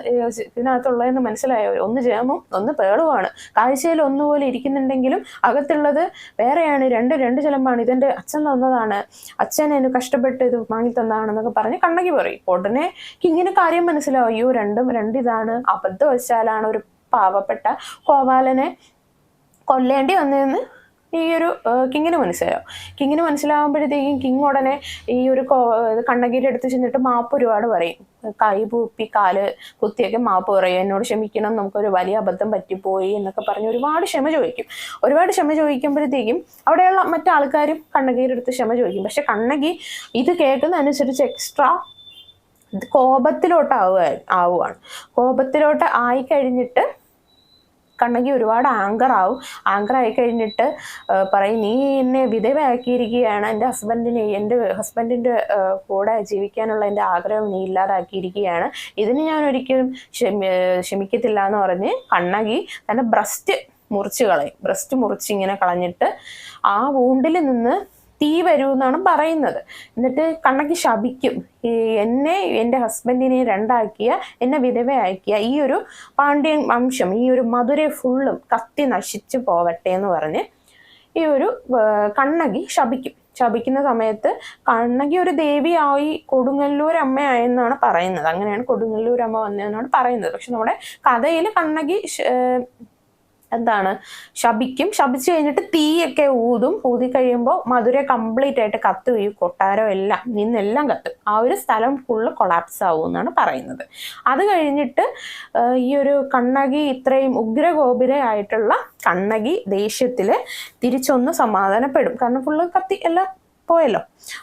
ഇതിനകത്തുള്ളതെന്ന് മനസ്സിലായോ, ഒന്ന് ജാമും ഒന്ന് പേളുമാണ്, കാഴ്ചയിൽ ഒന്നുപോലെ ഇരിക്കുന്നുണ്ടെങ്കിലും അകത്തുള്ളത് വേറെയാണ്, രണ്ട് ചെലമ്പാണ്, ഇതെന്റെ അച്ഛൻ തന്നതാണ്, അച്ഛൻ എന്നെ കഷ്ടപ്പെട്ട് ഇത് വാങ്ങി തന്നതാണെന്നൊക്കെ പറഞ്ഞ് കണ്ണകി പറയും. ഉടനെ കിങ്ങിന് കാര്യം മനസ്സിലാവും, അയ്യോ രണ്ടിതാണ്, അബദ്ധവശാലാണ് ഒരു പാവപ്പെട്ട കോവാലനെ കൊല്ലേണ്ടി വന്നതെന്ന് ഈ ഒരു കിങ്ങിന് മനസ്സിലാവും. കിങ്ങിന് മനസ്സിലാവുമ്പോഴത്തേക്കും കിങ് ഉടനെ ഈ ഒരു കണ്ണകീരെ എടുത്ത് ചെന്നിട്ട് മാപ്പ് ഒരുപാട് പറയും. കൈ പൂപ്പി കാല് കുത്തിയൊക്കെ മാപ്പ് പറയും, എന്നോട് ക്ഷമിക്കണം, നമുക്കൊരു വലിയ അബദ്ധം പറ്റിപ്പോയി എന്നൊക്കെ പറഞ്ഞ് ഒരുപാട് ക്ഷമ ചോദിക്കും. ഒരുപാട് ക്ഷമ ചോദിക്കുമ്പോഴത്തേക്കും അവിടെയുള്ള മറ്റാൾക്കാരും കണ്ണകീരെ എടുത്ത് ക്ഷമ ചോദിക്കും. പക്ഷെ കണ്ണകി ഇത് കേൾക്കുന്നതനുസരിച്ച് എക്സ്ട്രാ ആവുകയാണ്. കോപത്തിലോട്ട് ആയിക്കഴിഞ്ഞിട്ട് കണ്ണകി ഒരുപാട് ആങ്കർ ആയി കഴിഞ്ഞിട്ട് പറയും, നീ എന്നെ വിധവയാക്കിയിരിക്കുകയാണ്, എൻ്റെ ഹസ്ബൻഡിൻ്റെ കൂടെ ജീവിക്കാനുള്ള എൻ്റെ ആഗ്രഹം നീ ഇല്ലാതാക്കിയിരിക്കുകയാണ്, ഇതിന് ഞാൻ ഒരിക്കലും ക്ഷമിക്കത്തില്ല എന്ന് പറഞ്ഞ് കണ്ണകി തൻ്റെ ബ്രസ്റ്റ് മുറിച്ചിങ്ങനെ കളഞ്ഞിട്ട് ആ വൂണ്ടിൽ നിന്ന് തീ വരൂ എന്നാണ് പറയുന്നത്. എന്നിട്ട് കണ്ണകി ശപിക്കും, എന്നെ എൻ്റെ ഹസ്ബൻഡിനെ രണ്ടാക്കിയ, എന്നെ വിധവയാക്കിയ ഈ ഒരു പാണ്ഡ്യൻ വംശം, ഈ ഒരു മധുര ഫുള്ളും കത്തി നശിച്ചു പോവട്ടെ എന്ന് പറഞ്ഞ് ഈ ഒരു കണ്ണകി ശപിക്കുന്ന സമയത്ത് കണ്ണകി ഒരു ദേവിയായി കൊടുങ്ങല്ലൂർ അമ്മയായെന്നാണ് പറയുന്നത്. അങ്ങനെയാണ് കൊടുങ്ങല്ലൂർ അമ്മ വന്നതെന്നാണ് പറയുന്നത്. പക്ഷെ നമ്മുടെ കഥയിൽ കണ്ണകി ശപിച്ചു കഴിഞ്ഞിട്ട് തീയൊക്കെ ഊതി കഴിയുമ്പോൾ മധുര കംപ്ലീറ്റ് ആയിട്ട് കത്തും, ഈ കൊട്ടാരം എല്ലാം നിന്നെല്ലാം കത്തും, ആ ഒരു സ്ഥലം ഫുള്ള് കൊളാപ്സ് ആവും എന്നാണ് പറയുന്നത്. അത് കഴിഞ്ഞിട്ട് ഈ ഒരു കണ്ണകി, ഇത്രയും ഉഗ്രഗോപുരയായിട്ടുള്ള കണ്ണകി ദേഷ്യത്തില് തിരിച്ചൊന്ന് സമാധാനപ്പെടും. കാരണം ഫുള്ള് കത്തി എല്ലാം പോയല്ലോ.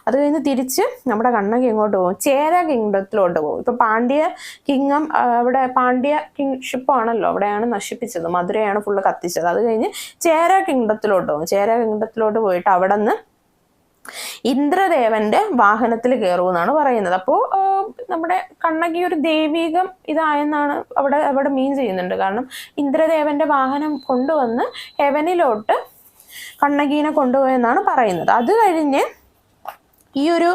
അത് കഴിഞ്ഞ് തിരിച്ച് നമ്മുടെ കണ്ണകി എങ്ങോട്ട് പോകും? ചേര കിങ്ഡത്തിലോട്ട് പോകും. ഇപ്പൊ പാണ്ഡ്യ കിങ്ങം അവിടെ പാണ്ഡ്യ കിങ്ഷിപ്പ് ആണല്ലോ, അവിടെയാണ് നശിപ്പിച്ചത്, മധുരയാണ് ഫുള്ള് കത്തിച്ചത്. അത് കഴിഞ്ഞ് ചേര കിങ്ഡത്തിലോട്ട് പോകും. ചേര കിങ്ഡത്തിലോട്ട് പോയിട്ട് അവിടെ നിന്ന് ഇന്ദ്രദേവന്റെ വാഹനത്തിൽ കയറുമെന്നാണ് പറയുന്നത്. അപ്പോൾ നമ്മുടെ കണ്ണകി ഒരു ദൈവികം ഇതായെന്നാണ് അവിടെ മീൻ ചെയ്യുന്നുണ്ട്. കാരണം ഇന്ദ്രദേവന്റെ വാഹനം കൊണ്ടുവന്ന് ഹെവനിലോട്ട് കണ്ണകീനെ കൊണ്ടുപോയെന്നാണ് പറയുന്നത്. അത് കഴിഞ്ഞ് ഈ ഒരു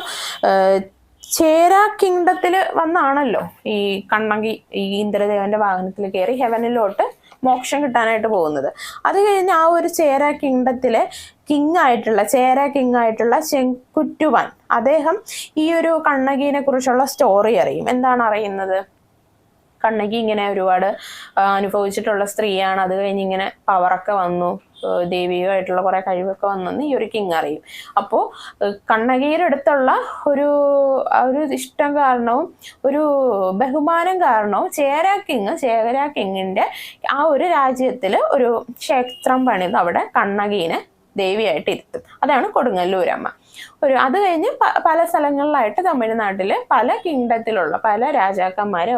ചേര കിങ്ഡത്തിൽ വന്നാണല്ലോ ഈ കണ്ണകി ഈ ഇന്ദ്രദേവന്റെ വാഹനത്തിൽ കയറി ഹെവനിലോട്ട് മോക്ഷം കിട്ടാനായിട്ട് പോകുന്നത്. അത് കഴിഞ്ഞ് ആ ഒരു ചേര കിങ്ഡത്തിലെ ചേര കിങ് ആയിട്ടുള്ള ചെങ്കുറ്റുവാൻ, അദ്ദേഹം ഈ ഒരു കണ്ണകീനെ കുറിച്ചുള്ള സ്റ്റോറി അറിയും. എന്താണ് അറിയുന്നത്? കണ്ണകി ഇങ്ങനെ ഒരുപാട് അനുഭവിച്ചിട്ടുള്ള സ്ത്രീയാണ്, അത് കഴിഞ്ഞ് ഇങ്ങനെ പവറൊക്കെ വന്നു, ദൈവികമായിട്ടുള്ള കുറെ കഴിവൊക്കെ വന്നെന്ന് ഈ ഒരു കിങ് അറിയും. അപ്പോൾ കണ്ണകിയുടെ അടുത്തുള്ള ഒരു ഇഷ്ടം കാരണവും ഒരു ബഹുമാനം കാരണവും ചേര കിങ്ങിന്റെ ആ ഒരു രാജ്യത്തിൽ ഒരു ക്ഷേത്രം പണിത് അവിടെ കണ്ണകീനെ ദേവിയായിട്ട് ഇരുത്തും. അതാണ് കൊടുങ്ങല്ലൂരമ്മ. അത് കഴിഞ്ഞ് പല സ്ഥലങ്ങളിലായിട്ട് തമിഴ്നാട്ടില് പല കിങ്ഡത്തിലുള്ള പല രാജാക്കന്മാര്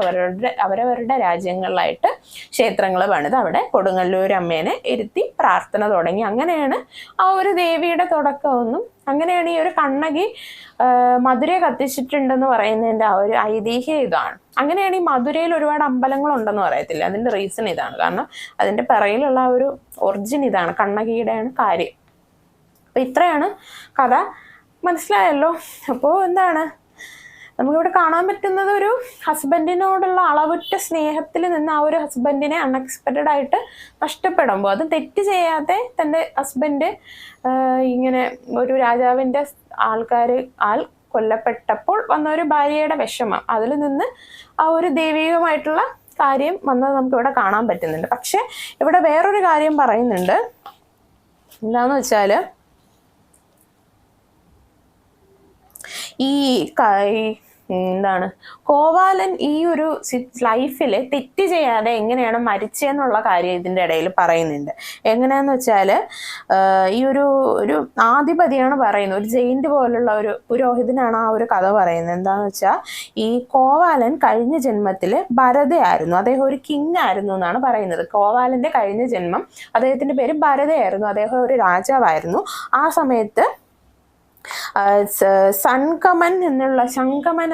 അവരവരുടെ രാജ്യങ്ങളിലായിട്ട് ക്ഷേത്രങ്ങൾ പണിത് അവിടെ കൊടുങ്ങല്ലൂരമ്മേനെ ഇരുത്തി പ്രാർത്ഥന തുടങ്ങി. അങ്ങനെയാണ് ആ ഒരു ദേവിയുടെ തുടക്കമൊന്നും. അങ്ങനെയാണ് ഈ ഒരു കണ്ണകി മധുര കത്തിച്ചിട്ടുണ്ടെന്ന് പറയുന്നതിൻ്റെ ആ ഒരു ഐതിഹ്യം ഇതാണ്. അങ്ങനെയാണ് ഈ മധുരയിൽ ഒരുപാട് അമ്പലങ്ങളുണ്ടെന്ന് പറയത്തില്ല. അതിൻ്റെ റീസൺ ഇതാണ്. കാരണം അതിൻ്റെ പിറകിലുള്ള ആ ഒരു ഒറിജിൻ ഇതാണ്, കണ്ണകിയുടെയാണ് കാര്യം. അപ്പൊ ഇത്രയാണ് കഥ. മനസ്സിലായല്ലോ? അപ്പോൾ എന്താണ് നമുക്കിവിടെ കാണാൻ പറ്റുന്നത്, ഒരു ഹസ്ബൻഡിനോടുള്ള അളവുറ്റ സ്നേഹത്തിൽ നിന്ന് ആ ഒരു ഹസ്ബൻഡിനെ അൺഎക്സ്പെക്റ്റഡ് ആയിട്ട് നഷ്ടപ്പെടുമ്പോൾ, അത് തെറ്റ് ചെയ്യാതെ തൻ്റെ ഹസ്ബൻഡ് ഇങ്ങനെ ഒരു രാജാവിൻ്റെ ആൾ കൊല്ലപ്പെട്ടപ്പോൾ വന്ന ഒരു ഭാര്യയുടെ വിഷമം, അതിൽ നിന്ന് ആ ഒരു ദൈവികമായിട്ടുള്ള കാര്യം വന്നത് നമുക്കിവിടെ കാണാൻ പറ്റുന്നുണ്ട്. പക്ഷെ ഇവിടെ വേറൊരു കാര്യം പറയുന്നുണ്ട്. എന്താന്ന് വെച്ചാൽ എന്താണ് കോവാലൻ ഈ ഒരു ലൈഫിൽ തെറ്റ് ചെയ്യാതെ എങ്ങനെയാണ് മരിച്ചതെന്നുള്ള കാര്യം ഇതിൻ്റെ ഇടയിൽ പറയുന്നുണ്ട്. എങ്ങനെയാന്ന് വെച്ചാൽ ഈ ഒരു ആധിപതിയാണ് പറയുന്നത്, ഒരു ജെയിന്റ് പോലുള്ള ഒരു പുരോഹിതനാണ് ആ ഒരു കഥ പറയുന്നത്. എന്താന്ന് വെച്ചാൽ ഈ കോവാലൻ കഴിഞ്ഞ ജന്മത്തിൽ ഭരതയായിരുന്നു, അദ്ദേഹം ഒരു കിങ് ആയിരുന്നു എന്നാണ് പറയുന്നത്. കോവാലന്റെ കഴിഞ്ഞ ജന്മം, അദ്ദേഹത്തിന്റെ പേര് ഭരതയായിരുന്നു, അദ്ദേഹം ഒരു രാജാവായിരുന്നു. ആ സമയത്ത് ശങ്കമൻ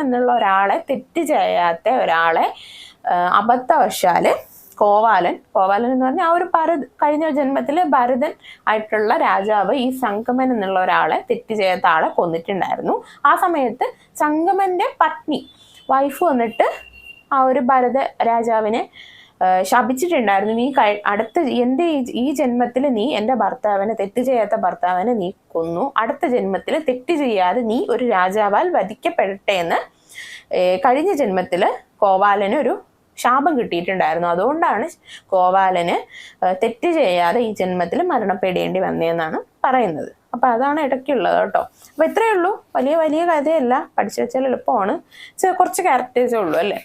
എന്നുള്ള ഒരാളെ തെറ്റ് ചെയ്യാത്ത ഒരാളെ അബദ്ധവശാല് കോവാലൻ എന്ന് പറഞ്ഞാൽ ആ ഒരു കഴിഞ്ഞ ജന്മത്തിൽ ഭരതൻ ആയിട്ടുള്ള രാജാവ് ഈ ശങ്കമൻ എന്നുള്ള ഒരാളെ തെറ്റ് ചെയ്യാത്ത ആളെ കൊന്നിട്ടുണ്ടായിരുന്നു. ആ സമയത്ത് ശങ്കമന്റെ പത്നി വൈഫ് വന്നിട്ട് ആ ഒരു ഭരത രാജാവിനെ ശപിച്ചിട്ടുണ്ടായിരുന്നു, നീ എൻ്റെ ഈ ജന്മത്തിൽ നീ എൻ്റെ ഭർത്താവിനെ, തെറ്റ് ചെയ്യാത്ത ഭർത്താവിനെ നീ കൊന്നു, അടുത്ത ജന്മത്തിൽ തെറ്റ് ചെയ്യാതെ നീ ഒരു രാജാവാൽ വധിക്കപ്പെടട്ടെ എന്ന് കഴിഞ്ഞ ജന്മത്തിൽ കോവാലന് ഒരു ശാപം കിട്ടിയിട്ടുണ്ടായിരുന്നു. അതുകൊണ്ടാണ് ഗോപാലന് തെറ്റ് ചെയ്യാതെ ഈ ജന്മത്തിൽ മരണപ്പെടേണ്ടി വന്നതെന്നാണ് പറയുന്നത്. അപ്പം അതാണ് ഇടയ്ക്കുള്ളത് കേട്ടോ. അപ്പം ഇത്രയേ ഉള്ളൂ, വലിയ വലിയ കഥയല്ല, പഠിച്ചു വെച്ചാൽ എളുപ്പമാണ്, കുറച്ച് ക്യാരക്ടേഴ്സേ ഉള്ളൂ അല്ലേ.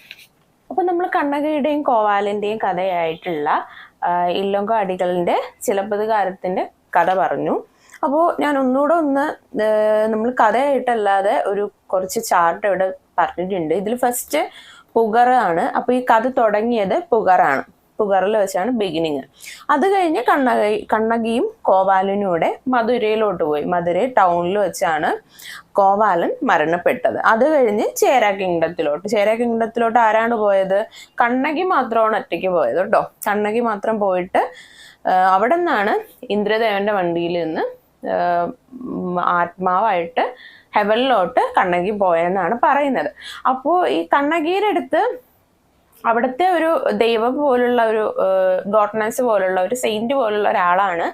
അപ്പം നമ്മൾ കണ്ണകിയുടെയും കോവാലൻ്റെയും കഥയായിട്ടുള്ള ഇല്ലൊങ്ക അടികളുടെ ചിലപ്പതികാരത്തിൻ്റെ കഥ പറഞ്ഞു. അപ്പോൾ ഞാൻ ഒന്നുകൂടെ നമ്മൾ കഥയായിട്ടല്ലാതെ കുറച്ച് ചാർട്ട് ഇവിടെ പറഞ്ഞിട്ടുണ്ട്. ഇതിൽ ഫസ്റ്റ് പുകർ ആണ്. അപ്പോൾ ഈ കഥ തുടങ്ങിയത് പുകറാണ്, പുകറിൽ വെച്ചാണ് ബിഗിനിങ്. അത് കഴിഞ്ഞ് കണ്ണകിയും കോവാലനും കൂടെ മധുരയിലോട്ട് പോയി. മധുര ടൗണിൽ വെച്ചാണ് കോവാലൻ മരണപ്പെട്ടത്. അത് കഴിഞ്ഞ് ചേര കിങ്ഡത്തിലോട്ട് ആരാണ് പോയത്? കണ്ണകി മാത്രമാണ് ഒറ്റയ്ക്ക് പോയത് കേട്ടോ. കണ്ണകി മാത്രം പോയിട്ട് അവിടെ നിന്നാണ് ഇന്ദ്രദേവന്റെ വണ്ടിയിൽ നിന്ന് ആത്മാവായിട്ട് ഹെവനിലോട്ട് കണ്ണകി പോയെന്നാണ് പറയുന്നത്. അപ്പോൾ ഈ കണ്ണകിയുടെ അടുത്ത് അവിടുത്തെ ഒരു ദൈവം പോലുള്ള ഒരു ഗോഡ്നസ് പോലുള്ള ഒരു സെയിന്റ് പോലുള്ള ഒരാളാണ്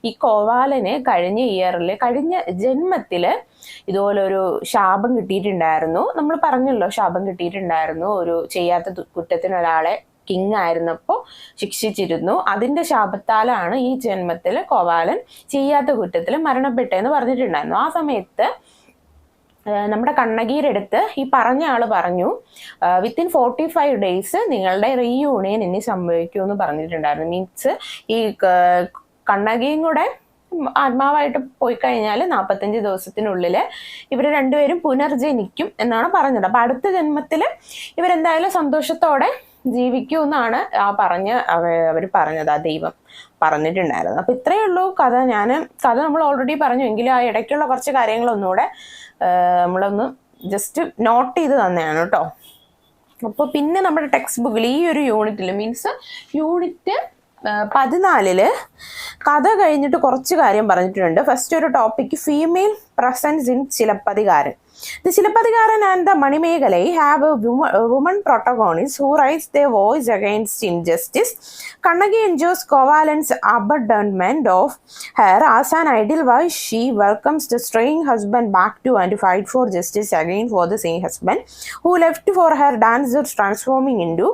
ഈ കോവാലന് കഴിഞ്ഞ ജന്മത്തില് ഇതുപോലെ ഒരു ശാപം കിട്ടിയിട്ടുണ്ടായിരുന്നു. നമ്മൾ പറഞ്ഞല്ലോ, ശാപം കിട്ടിയിട്ടുണ്ടായിരുന്നു. ഒരു ചെയ്യാത്ത കുറ്റത്തിന് ഒരാളെ കിങ് ആയിരുന്നപ്പോൾ ശിക്ഷിച്ചിരുന്നു. അതിന്റെ ശാപത്താലാണ് ഈ ജന്മത്തിൽ കോവാലൻ ചെയ്യാത്ത കുറ്റത്തിൽ മരണപ്പെട്ടെന്ന് പറഞ്ഞിട്ടുണ്ടായിരുന്നു. ആ സമയത്ത് നമ്മുടെ കണ്ണകിയുടെ അടുത്ത് ഈ പറഞ്ഞ ആള് പറഞ്ഞു, വിത്തിൻ 45 days നിങ്ങളുടെ റീയൂണിയൻ ഇനി സംഭവിക്കൂ എന്ന് പറഞ്ഞിട്ടുണ്ടായിരുന്നു. മീൻസ് ഈ കണ്ണകിയും കൂടെ ആത്മാവായിട്ട് പോയി കഴിഞ്ഞാൽ 45 ദിവസത്തിനുള്ളിൽ ഇവർ രണ്ടുപേരും പുനർജനിക്കും എന്നാണ് പറഞ്ഞത്. അപ്പൊ അടുത്ത ജന്മത്തിൽ ഇവരെന്തായാലും സന്തോഷത്തോടെ ജീവിക്കൂ എന്നാണ് അവർ പറഞ്ഞത്, ആ ദൈവം പറഞ്ഞിട്ടുണ്ടായിരുന്നു. അപ്പൊ ഇത്രയേ ഉള്ളൂ കഥ. കഥ നമ്മൾ ഓൾറെഡി പറഞ്ഞു, എങ്കിലും ആ ഇടയ്ക്കുള്ള കുറച്ച് കാര്യങ്ങളൊന്നുകൂടെ നമ്മളൊന്ന് ജസ്റ്റ് നോട്ട് ചെയ്ത് തന്നെയാണ് കേട്ടോ. അപ്പോൾ പിന്നെ നമ്മുടെ ടെക്സ്റ്റ് ബുക്കിൽ ഈ ഒരു യൂണിറ്റിൽ മീൻസ് യൂണിറ്റ് 14 കഥ കഴിഞ്ഞിട്ട് കുറച്ച് കാര്യം പറഞ്ഞിട്ടുണ്ട്. ഫസ്റ്റ് ഒരു topic female presence in Silappatikaram. The Silappatikaran and the Manimekalai have a woman protagonist who raise their voice against injustice. Kannagi enjoys Kovalan's abandonment of her as an ideal wife. She welcomes the straying husband back to and fight for justice again for the same husband who left for her dancers, transforming into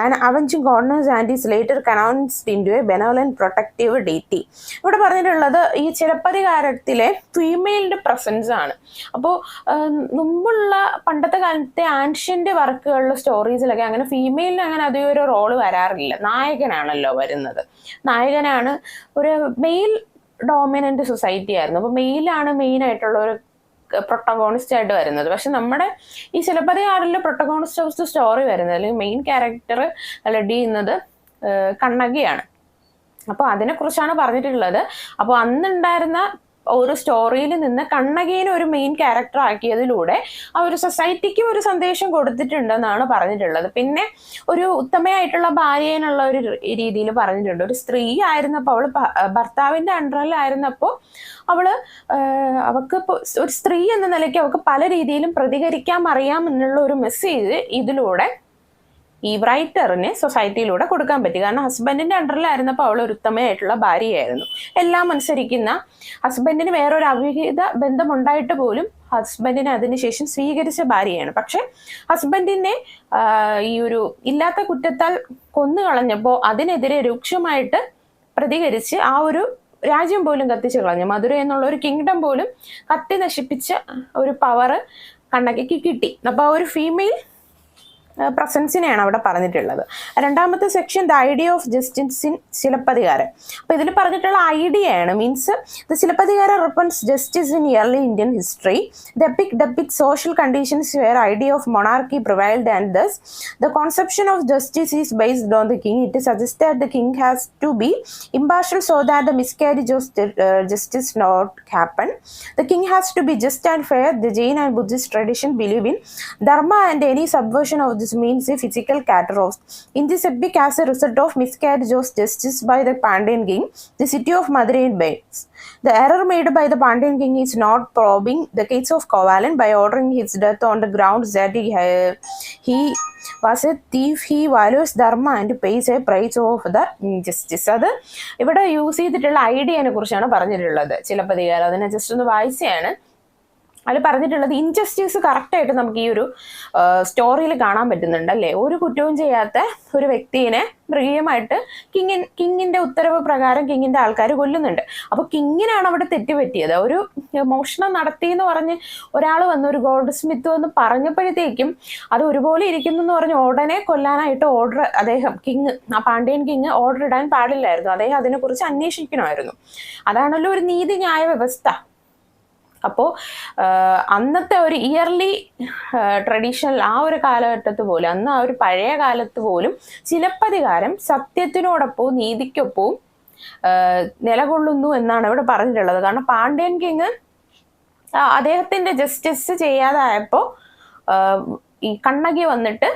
an avenging goddess and is later canonized into a benevolent protective deity. ഇവിടെ പറഞ്ഞിട്ടുള്ളത് ഈ ചിലപ്പതികാരത്തിലെ ഫീമെയിലിന്റെ presence ആണ്. അപ്പോൾ മുമ്പുള്ള പണ്ടത്തെ കാലത്തെ ancient വർക്കുകളിലെ സ്റ്റോറീസിലൊക്കെ അങ്ങനെ ഫീമെയിലിന് അങ്ങനെ അധികം ഒരു റോള് വരാറില്ല. നായകനാണല്ലോ വരുന്നത്. നായകനാണ്, ഒരു മെയിൽ ഡോമിനന്റ് സൊസൈറ്റി ആയിരുന്നു. അപ്പോൾ മെയിലാണ് മെയിൻ ആയിട്ടുള്ള ഒരു പ്രൊട്ടഗോണിസ്റ്റ് ആയിട്ട് വരുന്നത്. പക്ഷെ നമ്മുടെ ഈ ചിലപ്പതികാരിലെ പ്രൊട്ടഗോണിസ്റ്റ് ഓഫ് ദ സ്റ്റോറി വരുന്നത് അല്ലെങ്കിൽ മെയിൻ ക്യാരക്ടർ ലീഡ് ചെയ്യുന്നത് കണ്ണകിയാണ്. അപ്പോൾ അതിനെക്കുറിച്ചാണ് പറഞ്ഞിട്ടുള്ളത്. അപ്പോൾ അന്നുണ്ടായിരുന്ന ഒരു സ്റ്റോറിയിൽ നിന്ന് കണ്ണകീനെ ഒരു മെയിൻ ക്യാരക്ടർ ആക്കിയതിലൂടെ ആ ഒരു സൊസൈറ്റിക്കും ഒരു സന്ദേശം കൊടുത്തിട്ടുണ്ടെന്നാണ് പറഞ്ഞിട്ടുള്ളത്. പിന്നെ ഒരു ഉത്തമയായിട്ടുള്ള ഭാര്യ എന്നുള്ള ഒരു രീതിയിൽ പറഞ്ഞിട്ടുണ്ട്. ഒരു സ്ത്രീ ആയിരുന്നപ്പോൾ, അവള് ഭർത്താവിന്റെ അണ്ടറിലായിരുന്നപ്പോൾ അവൾക്ക് ഒരു സ്ത്രീ എന്ന നിലയ്ക്ക് അവൾക്ക് പല രീതിയിലും പ്രതികരിക്കാൻ അറിയാം എന്നുള്ള ഒരു മെസ്സേജ് ഇതിലൂടെ ഈ റൈറ്ററിന് സൊസൈറ്റിയിലൂടെ കൊടുക്കാൻ പറ്റി. കാരണം ഹസ്ബൻഡിന്റെ അണ്ടറിലായിരുന്നപ്പോൾ അവൾ ഒരു ഉത്തമയായിട്ടുള്ള ഭാര്യയായിരുന്നു. എല്ലാം അനുസരിക്കുന്ന, ഹസ്ബൻഡിന് വേറൊരു അവിഹിത ബന്ധമുണ്ടായിട്ട് പോലും ഹസ്ബൻഡിനെ അതിനുശേഷം സ്വീകരിച്ച ഭാര്യയാണ്. പക്ഷെ ഹസ്ബൻഡിനെ ഈ ഒരു ഇല്ലാത്ത കുറ്റത്താൽ കൊന്നുകളഞ്ഞപ്പോൾ അതിനെതിരെ രൂക്ഷമായിട്ട് പ്രതികരിച്ച് ആ ഒരു രാജ്യം പോലും കത്തിച്ചു കളഞ്ഞു. മധുര എന്നുള്ള ഒരു കിങ്ഡം പോലും കത്തി നശിപ്പിച്ച ഒരു പവർ കണ്ണകിക്ക് കിട്ടി. അപ്പോൾ ആ ഒരു ഫീമെയിൽ പ്രസൻസിനെയാണ് അവിടെ പറഞ്ഞിട്ടുള്ളത്. രണ്ടാമത്തെ section the idea of justice in Silappatikaram. അപ്പോൾ ഇതിൽ പറഞ്ഞിട്ടുള്ള ഐഡിയയാണ്, means the Silappatikaram represents justice in early Indian history. The epic depicts social conditions where idea of monarchy prevailed and thus the conception of justice is based on the king. It is suggested that the king has to be impartial so that the miscarriage of justice not happen. The king has to be just and fair. The Jain and Buddhist tradition believe in dharma and any subversion of this means a physical catastrophe. In this epic, as a result of miscarriage of justice by the Pandyan king, the city of Madurai burns. The error made by the Pandyan king is not probing the case of Kovalan by ordering his death on the grounds that he was a thief. He values dharma and pays a price of the injustice. അത് ഇവിടെ use ചെയ്തിട്ടുള്ള ഐഡിയനെ കുറിച്ചാണ് പറഞ്ഞിട്ടുള്ളത് ചിലപ്പതികാരം. അതിനെ just ഒന്ന് വായിച്ചാണ്. അതിൽ പറഞ്ഞിട്ടുള്ളത് injustice കറക്റ്റായിട്ട് നമുക്ക് ഈ ഒരു സ്റ്റോറിയിൽ കാണാൻ പറ്റുന്നുണ്ട് അല്ലേ. ഒരു കുറ്റവും ചെയ്യാത്ത ഒരു വ്യക്തിയെ മൃഗീയമായിട്ട് കിങ്ങിന്റെ ഉത്തരവ് പ്രകാരം കിങ്ങിന്റെ ആൾക്കാർ കൊല്ലുന്നുണ്ട്. അപ്പോൾ കിങ്ങിനാണ് അവിടെ തെറ്റുപറ്റിയത്. ഒരു മോഷണം നടത്തി എന്ന് പറഞ്ഞ് ഒരാൾ വന്ന്, ഒരു ഗോൾഡ് സ്മിത്ത് വന്ന് പറഞ്ഞപ്പോഴത്തേക്കും അത് ഒരുപോലെ ഇരിക്കുന്നു എന്ന് പറഞ്ഞ് ഉടനെ കൊല്ലാനായിട്ട് അദ്ദേഹം ആ പാണ്ഡ്യൻ കിങ് ഓർഡർ ഇടാൻ പാടില്ലായിരുന്നു. അദ്ദേഹം അതിനെക്കുറിച്ച് അന്വേഷിക്കണമായിരുന്നു. അതാണല്ലോ ഒരു നീതിന്യായ വ്യവസ്ഥ. അപ്പോൾ അന്നത്തെ ഒരു ഇയർലി ട്രഡീഷണൽ ആ ഒരു കാലഘട്ടത്ത് പോലും, അന്ന് ആ ഒരു പഴയ കാലത്ത് പോലും ചിലപ്പതികാരം സത്യത്തിനോടൊപ്പവും നീതിക്കൊപ്പവും നിലകൊള്ളുന്നു എന്നാണ് ഇവിടെ പറഞ്ഞിട്ടുള്ളത്. കാരണം പാണ്ഡ്യൻ കിങ് അദ്ദേഹത്തിന്റെ ജസ്റ്റിസ് ചെയ്യാതായപ്പോൾ ഈ കണ്ണകി വന്നിട്ട്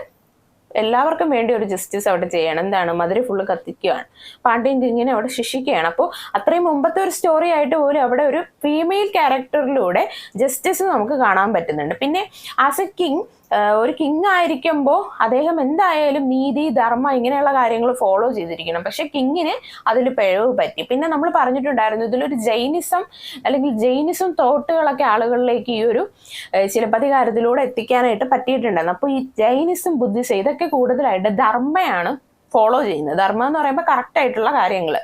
എല്ലാവർക്കും വേണ്ടി ഒരു ജസ്റ്റിസ് അവിടെ ചെയ്യണം. എന്താണ്, മധുര ഫുള്ള് കത്തിക്കുകയാണ്, പാണ്ഡ്യൻ കിങ്ങിനെ അവിടെ ശിക്ഷിക്കുകയാണ്. അപ്പോൾ അത്രയും മുമ്പത്തെ ഒരു സ്റ്റോറി ആയിട്ട് പോലും അവിടെ ഒരു ഫീമെയിൽ ക്യാരക്ടറിലൂടെ ജസ്റ്റിസ് നമുക്ക് കാണാൻ പറ്റുന്നുണ്ട്. പിന്നെ ആസ് എ കിങ്, ഒരു കിങ് ആയിരിക്കുമ്പോൾ അദ്ദേഹം എന്തായാലും നീതി, ധർമ്മം ഇങ്ങനെയുള്ള കാര്യങ്ങൾ ഫോളോ ചെയ്തിരിക്കണം. പക്ഷെ കിങ്ങിന് അതിൽ പിഴവ് പറ്റി. പിന്നെ നമ്മൾ പറഞ്ഞിട്ടുണ്ടായിരുന്നു ഇതിലൊരു ജൈനിസം അല്ലെങ്കിൽ ജൈനിസം തോട്ടുകളൊക്കെ ആളുകളിലേക്ക് ഈ ഒരു ചിലപ്പതികാരത്തിലൂടെ എത്തിക്കാനായിട്ട് പറ്റിയിട്ടുണ്ടായിരുന്നു. അപ്പോൾ ഈ ജൈനിസം, ബുദ്ധിസം ഇതൊക്കെ കൂടുതലായിട്ട് ധർമ്മയാണ് ഫോളോ ചെയ്യുന്നത്. ധർമ്മം എന്ന് പറയുമ്പോൾ കറക്റ്റ് ആയിട്ടുള്ള കാര്യങ്ങൾ,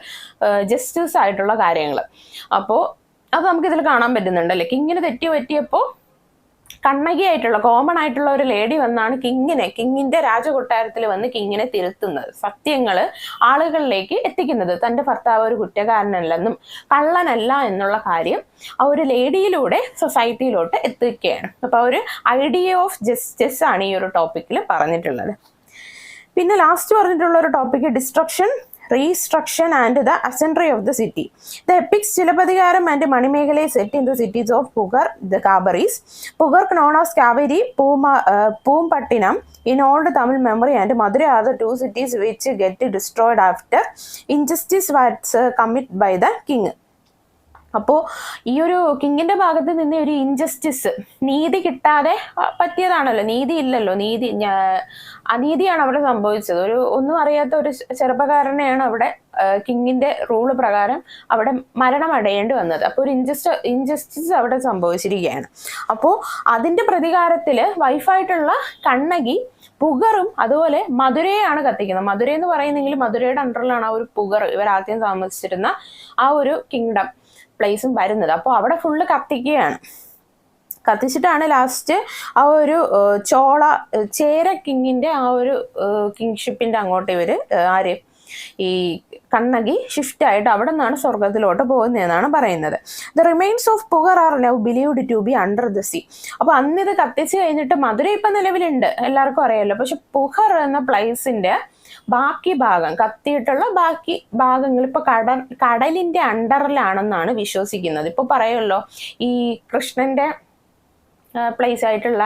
ജസ്റ്റിസ് ആയിട്ടുള്ള കാര്യങ്ങൾ. അപ്പോൾ അത് നമുക്കിതിൽ കാണാൻ പറ്റുന്നുണ്ട് അല്ലേ. കിങ്ങിന് തെറ്റി പറ്റിയപ്പോൾ കണ്ണകിയായിട്ടുള്ള കോമൺ ആയിട്ടുള്ള ഒരു ലേഡി വന്നാണ് കിങ്ങിന്റെ രാജകൊട്ടാരത്തിൽ വന്ന് കിങ്ങിനെ തിരുത്തുന്നത്, സത്യങ്ങൾ ആളുകളിലേക്ക് എത്തിക്കുന്നത്. തൻ്റെ ഭർത്താവ് ഒരു കുറ്റക്കാരനല്ലെന്നും കള്ളനല്ല എന്നുള്ള കാര്യം ആ ഒരു ലേഡിയിലൂടെ സൊസൈറ്റിയിലോട്ട് എത്തിക്കുകയാണ്. അപ്പോൾ ഒരു ഐഡിയ ഓഫ് ജസ്റ്റിസ് ആണ് ഈ ഒരു ടോപ്പിക്കിൽ പറഞ്ഞിട്ടുള്ളത്. പിന്നെ ലാസ്റ്റ് പറഞ്ഞിട്ടുള്ള ഒരു topic destruction, restruction and the ascendancy of the city. The epics Chilapatikaram and Manimegale set in the cities of Pugar, the Kabaris. Pugar known as Kaveri, Poompattinam in old Tamil memory, and Madurai are the two cities which get destroyed after injustice was committed by the king. അപ്പോൾ ഈ ഒരു കിങ്ങിന്റെ ഭാഗത്ത് നിന്ന് ഒരു injustice, നീതി കിട്ടാതെ പറ്റിയതാണല്ലോ, നീതി ഇല്ലല്ലോ, അനീതിയാണ് അവിടെ സംഭവിച്ചത്. ഒന്നും അറിയാത്ത ഒരു ചെറുപ്പക്കാരനെയാണ് അവിടെ കിങ്ങിന്റെ റൂള് പ്രകാരം അവിടെ മരണമടയേണ്ടി വന്നത്. അപ്പോൾ ഒരു ഇൻജസ്റ്റിസ് അവിടെ സംഭവിച്ചിരിക്കുകയാണ്. അപ്പോൾ അതിന്റെ പ്രതികാരത്തില് വൈഫായിട്ടുള്ള കണ്ണകി പുഗറും അതുപോലെ മധുരയാണ് കത്തിക്കുന്നത്. മധുര എന്ന് പറയുന്നെങ്കിൽ മധുരയുടെ അണ്ടറിലാണ് ആ ഒരു പുഗർ, ഇവർ ആദ്യം താമസിച്ചിരുന്ന ആ ഒരു കിങ്ഡം പ്ലേസും വരുന്നത്. അപ്പോൾ അവിടെ ഫുള്ള് കത്തിക്കുകയാണ്. കത്തിച്ചിട്ടാണ് ലാസ്റ്റ് ആ ഒരു ചേര കിങ്ങിന്റെ ആ ഒരു കിങ്ഷിപ്പിന്റെ അങ്ങോട്ട് ഇവര് ഈ കണ്ണകി ഷിഫ്റ്റ് ആയിട്ട് അവിടെ നിന്നാണ് സ്വർഗത്തിലോട്ട് പോകുന്നതെന്നാണ് പറയുന്നത്. The remains of Puhar are now believed to be under the sea. അപ്പൊ അന്ന് ഇത് കത്തിച്ച് കഴിഞ്ഞിട്ട് മധുര ഇപ്പൊ നിലവിലുണ്ട്, എല്ലാവർക്കും അറിയാമല്ലോ. പക്ഷെ പുഗർ എന്ന പ്ലേസിന്റെ ബാക്കി ഭാഗം, കത്തിയിട്ടുള്ള ബാക്കി ഭാഗങ്ങൾ ഇപ്പൊ കടലിന്റെ അണ്ടറിലാണെന്നാണ് വിശ്വസിക്കുന്നത്. ഇപ്പൊ പറയുമല്ലോ ഈ കൃഷ്ണന്റെ പ്ലേസ് ആയിട്ടുള്ള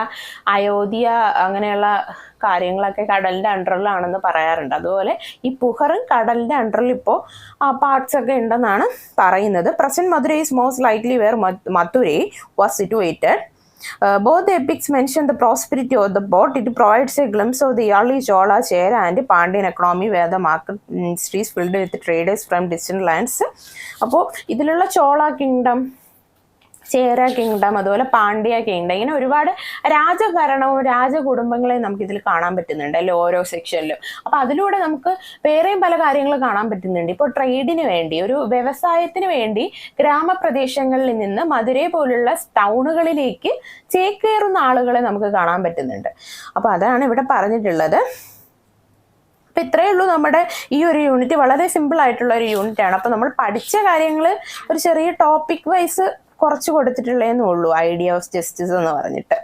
അയോധ്യ അങ്ങനെയുള്ള കാര്യങ്ങളൊക്കെ കടലിന്റെ അണ്ടറിലാണെന്ന് പറയാറുണ്ട്. അതുപോലെ ഈ പുഹറും കടലിന്റെ അണ്ടറിൽ ഇപ്പോൾ പാർട്സ് ഒക്കെ ഉണ്ടെന്നാണ് പറയുന്നത്. Present Madurai is most likely where Madurai was situated. Both the epics mention the prosperity of the port. It provides a glimpse of the early Chola, Chera and Pandyan economy where the market streets filled with traders from distant lands. അപ്പോൾ ഇതിലുള്ള Chola kingdom, ചേര kingdom, അതുപോലെ Pandya kingdom, ഇങ്ങനെ ഒരുപാട് രാജഭരണവും രാജകുടുംബങ്ങളെയും നമുക്കിതിൽ കാണാൻ പറ്റുന്നുണ്ട് അല്ലേ, ഓരോ സെക്ഷനിലും. അപ്പം അതിലൂടെ നമുക്ക് വേറെയും പല കാര്യങ്ങൾ കാണാൻ പറ്റുന്നുണ്ട്. ഇപ്പോൾ ട്രേഡിന് വേണ്ടി, ഒരു വ്യവസായത്തിന് വേണ്ടി ഗ്രാമപ്രദേശങ്ങളിൽ നിന്ന് മധുരൈ പോലുള്ള ടൗണുകളിലേക്ക് ചേക്കേറുന്ന ആളുകളെ നമുക്ക് കാണാൻ പറ്റുന്നുണ്ട്. അപ്പം അതാണ് ഇവിടെ പറഞ്ഞിട്ടുള്ളത്. അപ്പം ഇത്രയേ ഉള്ളൂ നമ്മുടെ ഈ ഒരു യൂണിറ്റ്. വളരെ സിമ്പിൾ ആയിട്ടുള്ള ഒരു യൂണിറ്റ് ആണ്. അപ്പം നമ്മൾ പഠിച്ച കാര്യങ്ങൾ ഒരു ചെറിയ ടോപ്പിക് വൈസ് കുറച്ച് കൊടുത്തിട്ടുള്ളതെന്നേ ഉള്ളൂ. ഐഡിയ ഓഫ് ജസ്റ്റിസ് എന്ന് പറഞ്ഞിട്ട്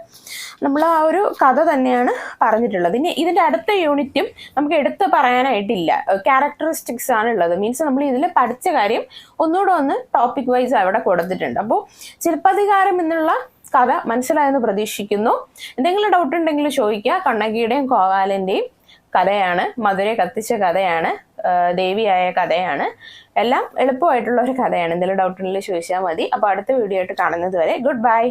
നമ്മൾ ആ ഒരു കഥ തന്നെയാണ് പറഞ്ഞിട്ടുള്ളത്. ഇനി ഇതിൻ്റെ അടുത്ത യൂണിറ്റും നമുക്ക് എടുത്ത് പറയാനായിട്ടില്ല, ക്യാരക്ടറിസ്റ്റിക്സ് ആണ് ഉള്ളത്. മീൻസ് നമ്മൾ ഇതിൽ പഠിച്ച കാര്യം ഒന്നുകൂടെ ഒന്ന് ടോപ്പിക് വൈസ് അവിടെ കൊടുത്തിട്ടുണ്ട്. അപ്പോൾ ചിലപ്പതികാരം എന്നുള്ള കഥ മനസ്സിലായെന്ന് പ്രതീക്ഷിക്കുന്നു. എന്തെങ്കിലും ഡൗട്ട് ഉണ്ടെങ്കിൽ ചോദിക്കുക. കണ്ണകിയുടെയും കോവാലൻ്റെയും കഥയാണ്, മധുര കത്തിച്ച കഥയാണ്, ദേവിയായ കഥയാണ്, എല്ലാം എളുപ്പമായിട്ടുള്ള ഒരു കഥയാണ്. എന്തെങ്കിലും ഡൗട്ട് ഉണ്ടെങ്കിൽ ചോദിച്ചാൽ മതി. അപ്പോൾ അടുത്ത വീഡിയോ ആയിട്ട് കാണുന്നത് വരെ ഗുഡ് ബൈ.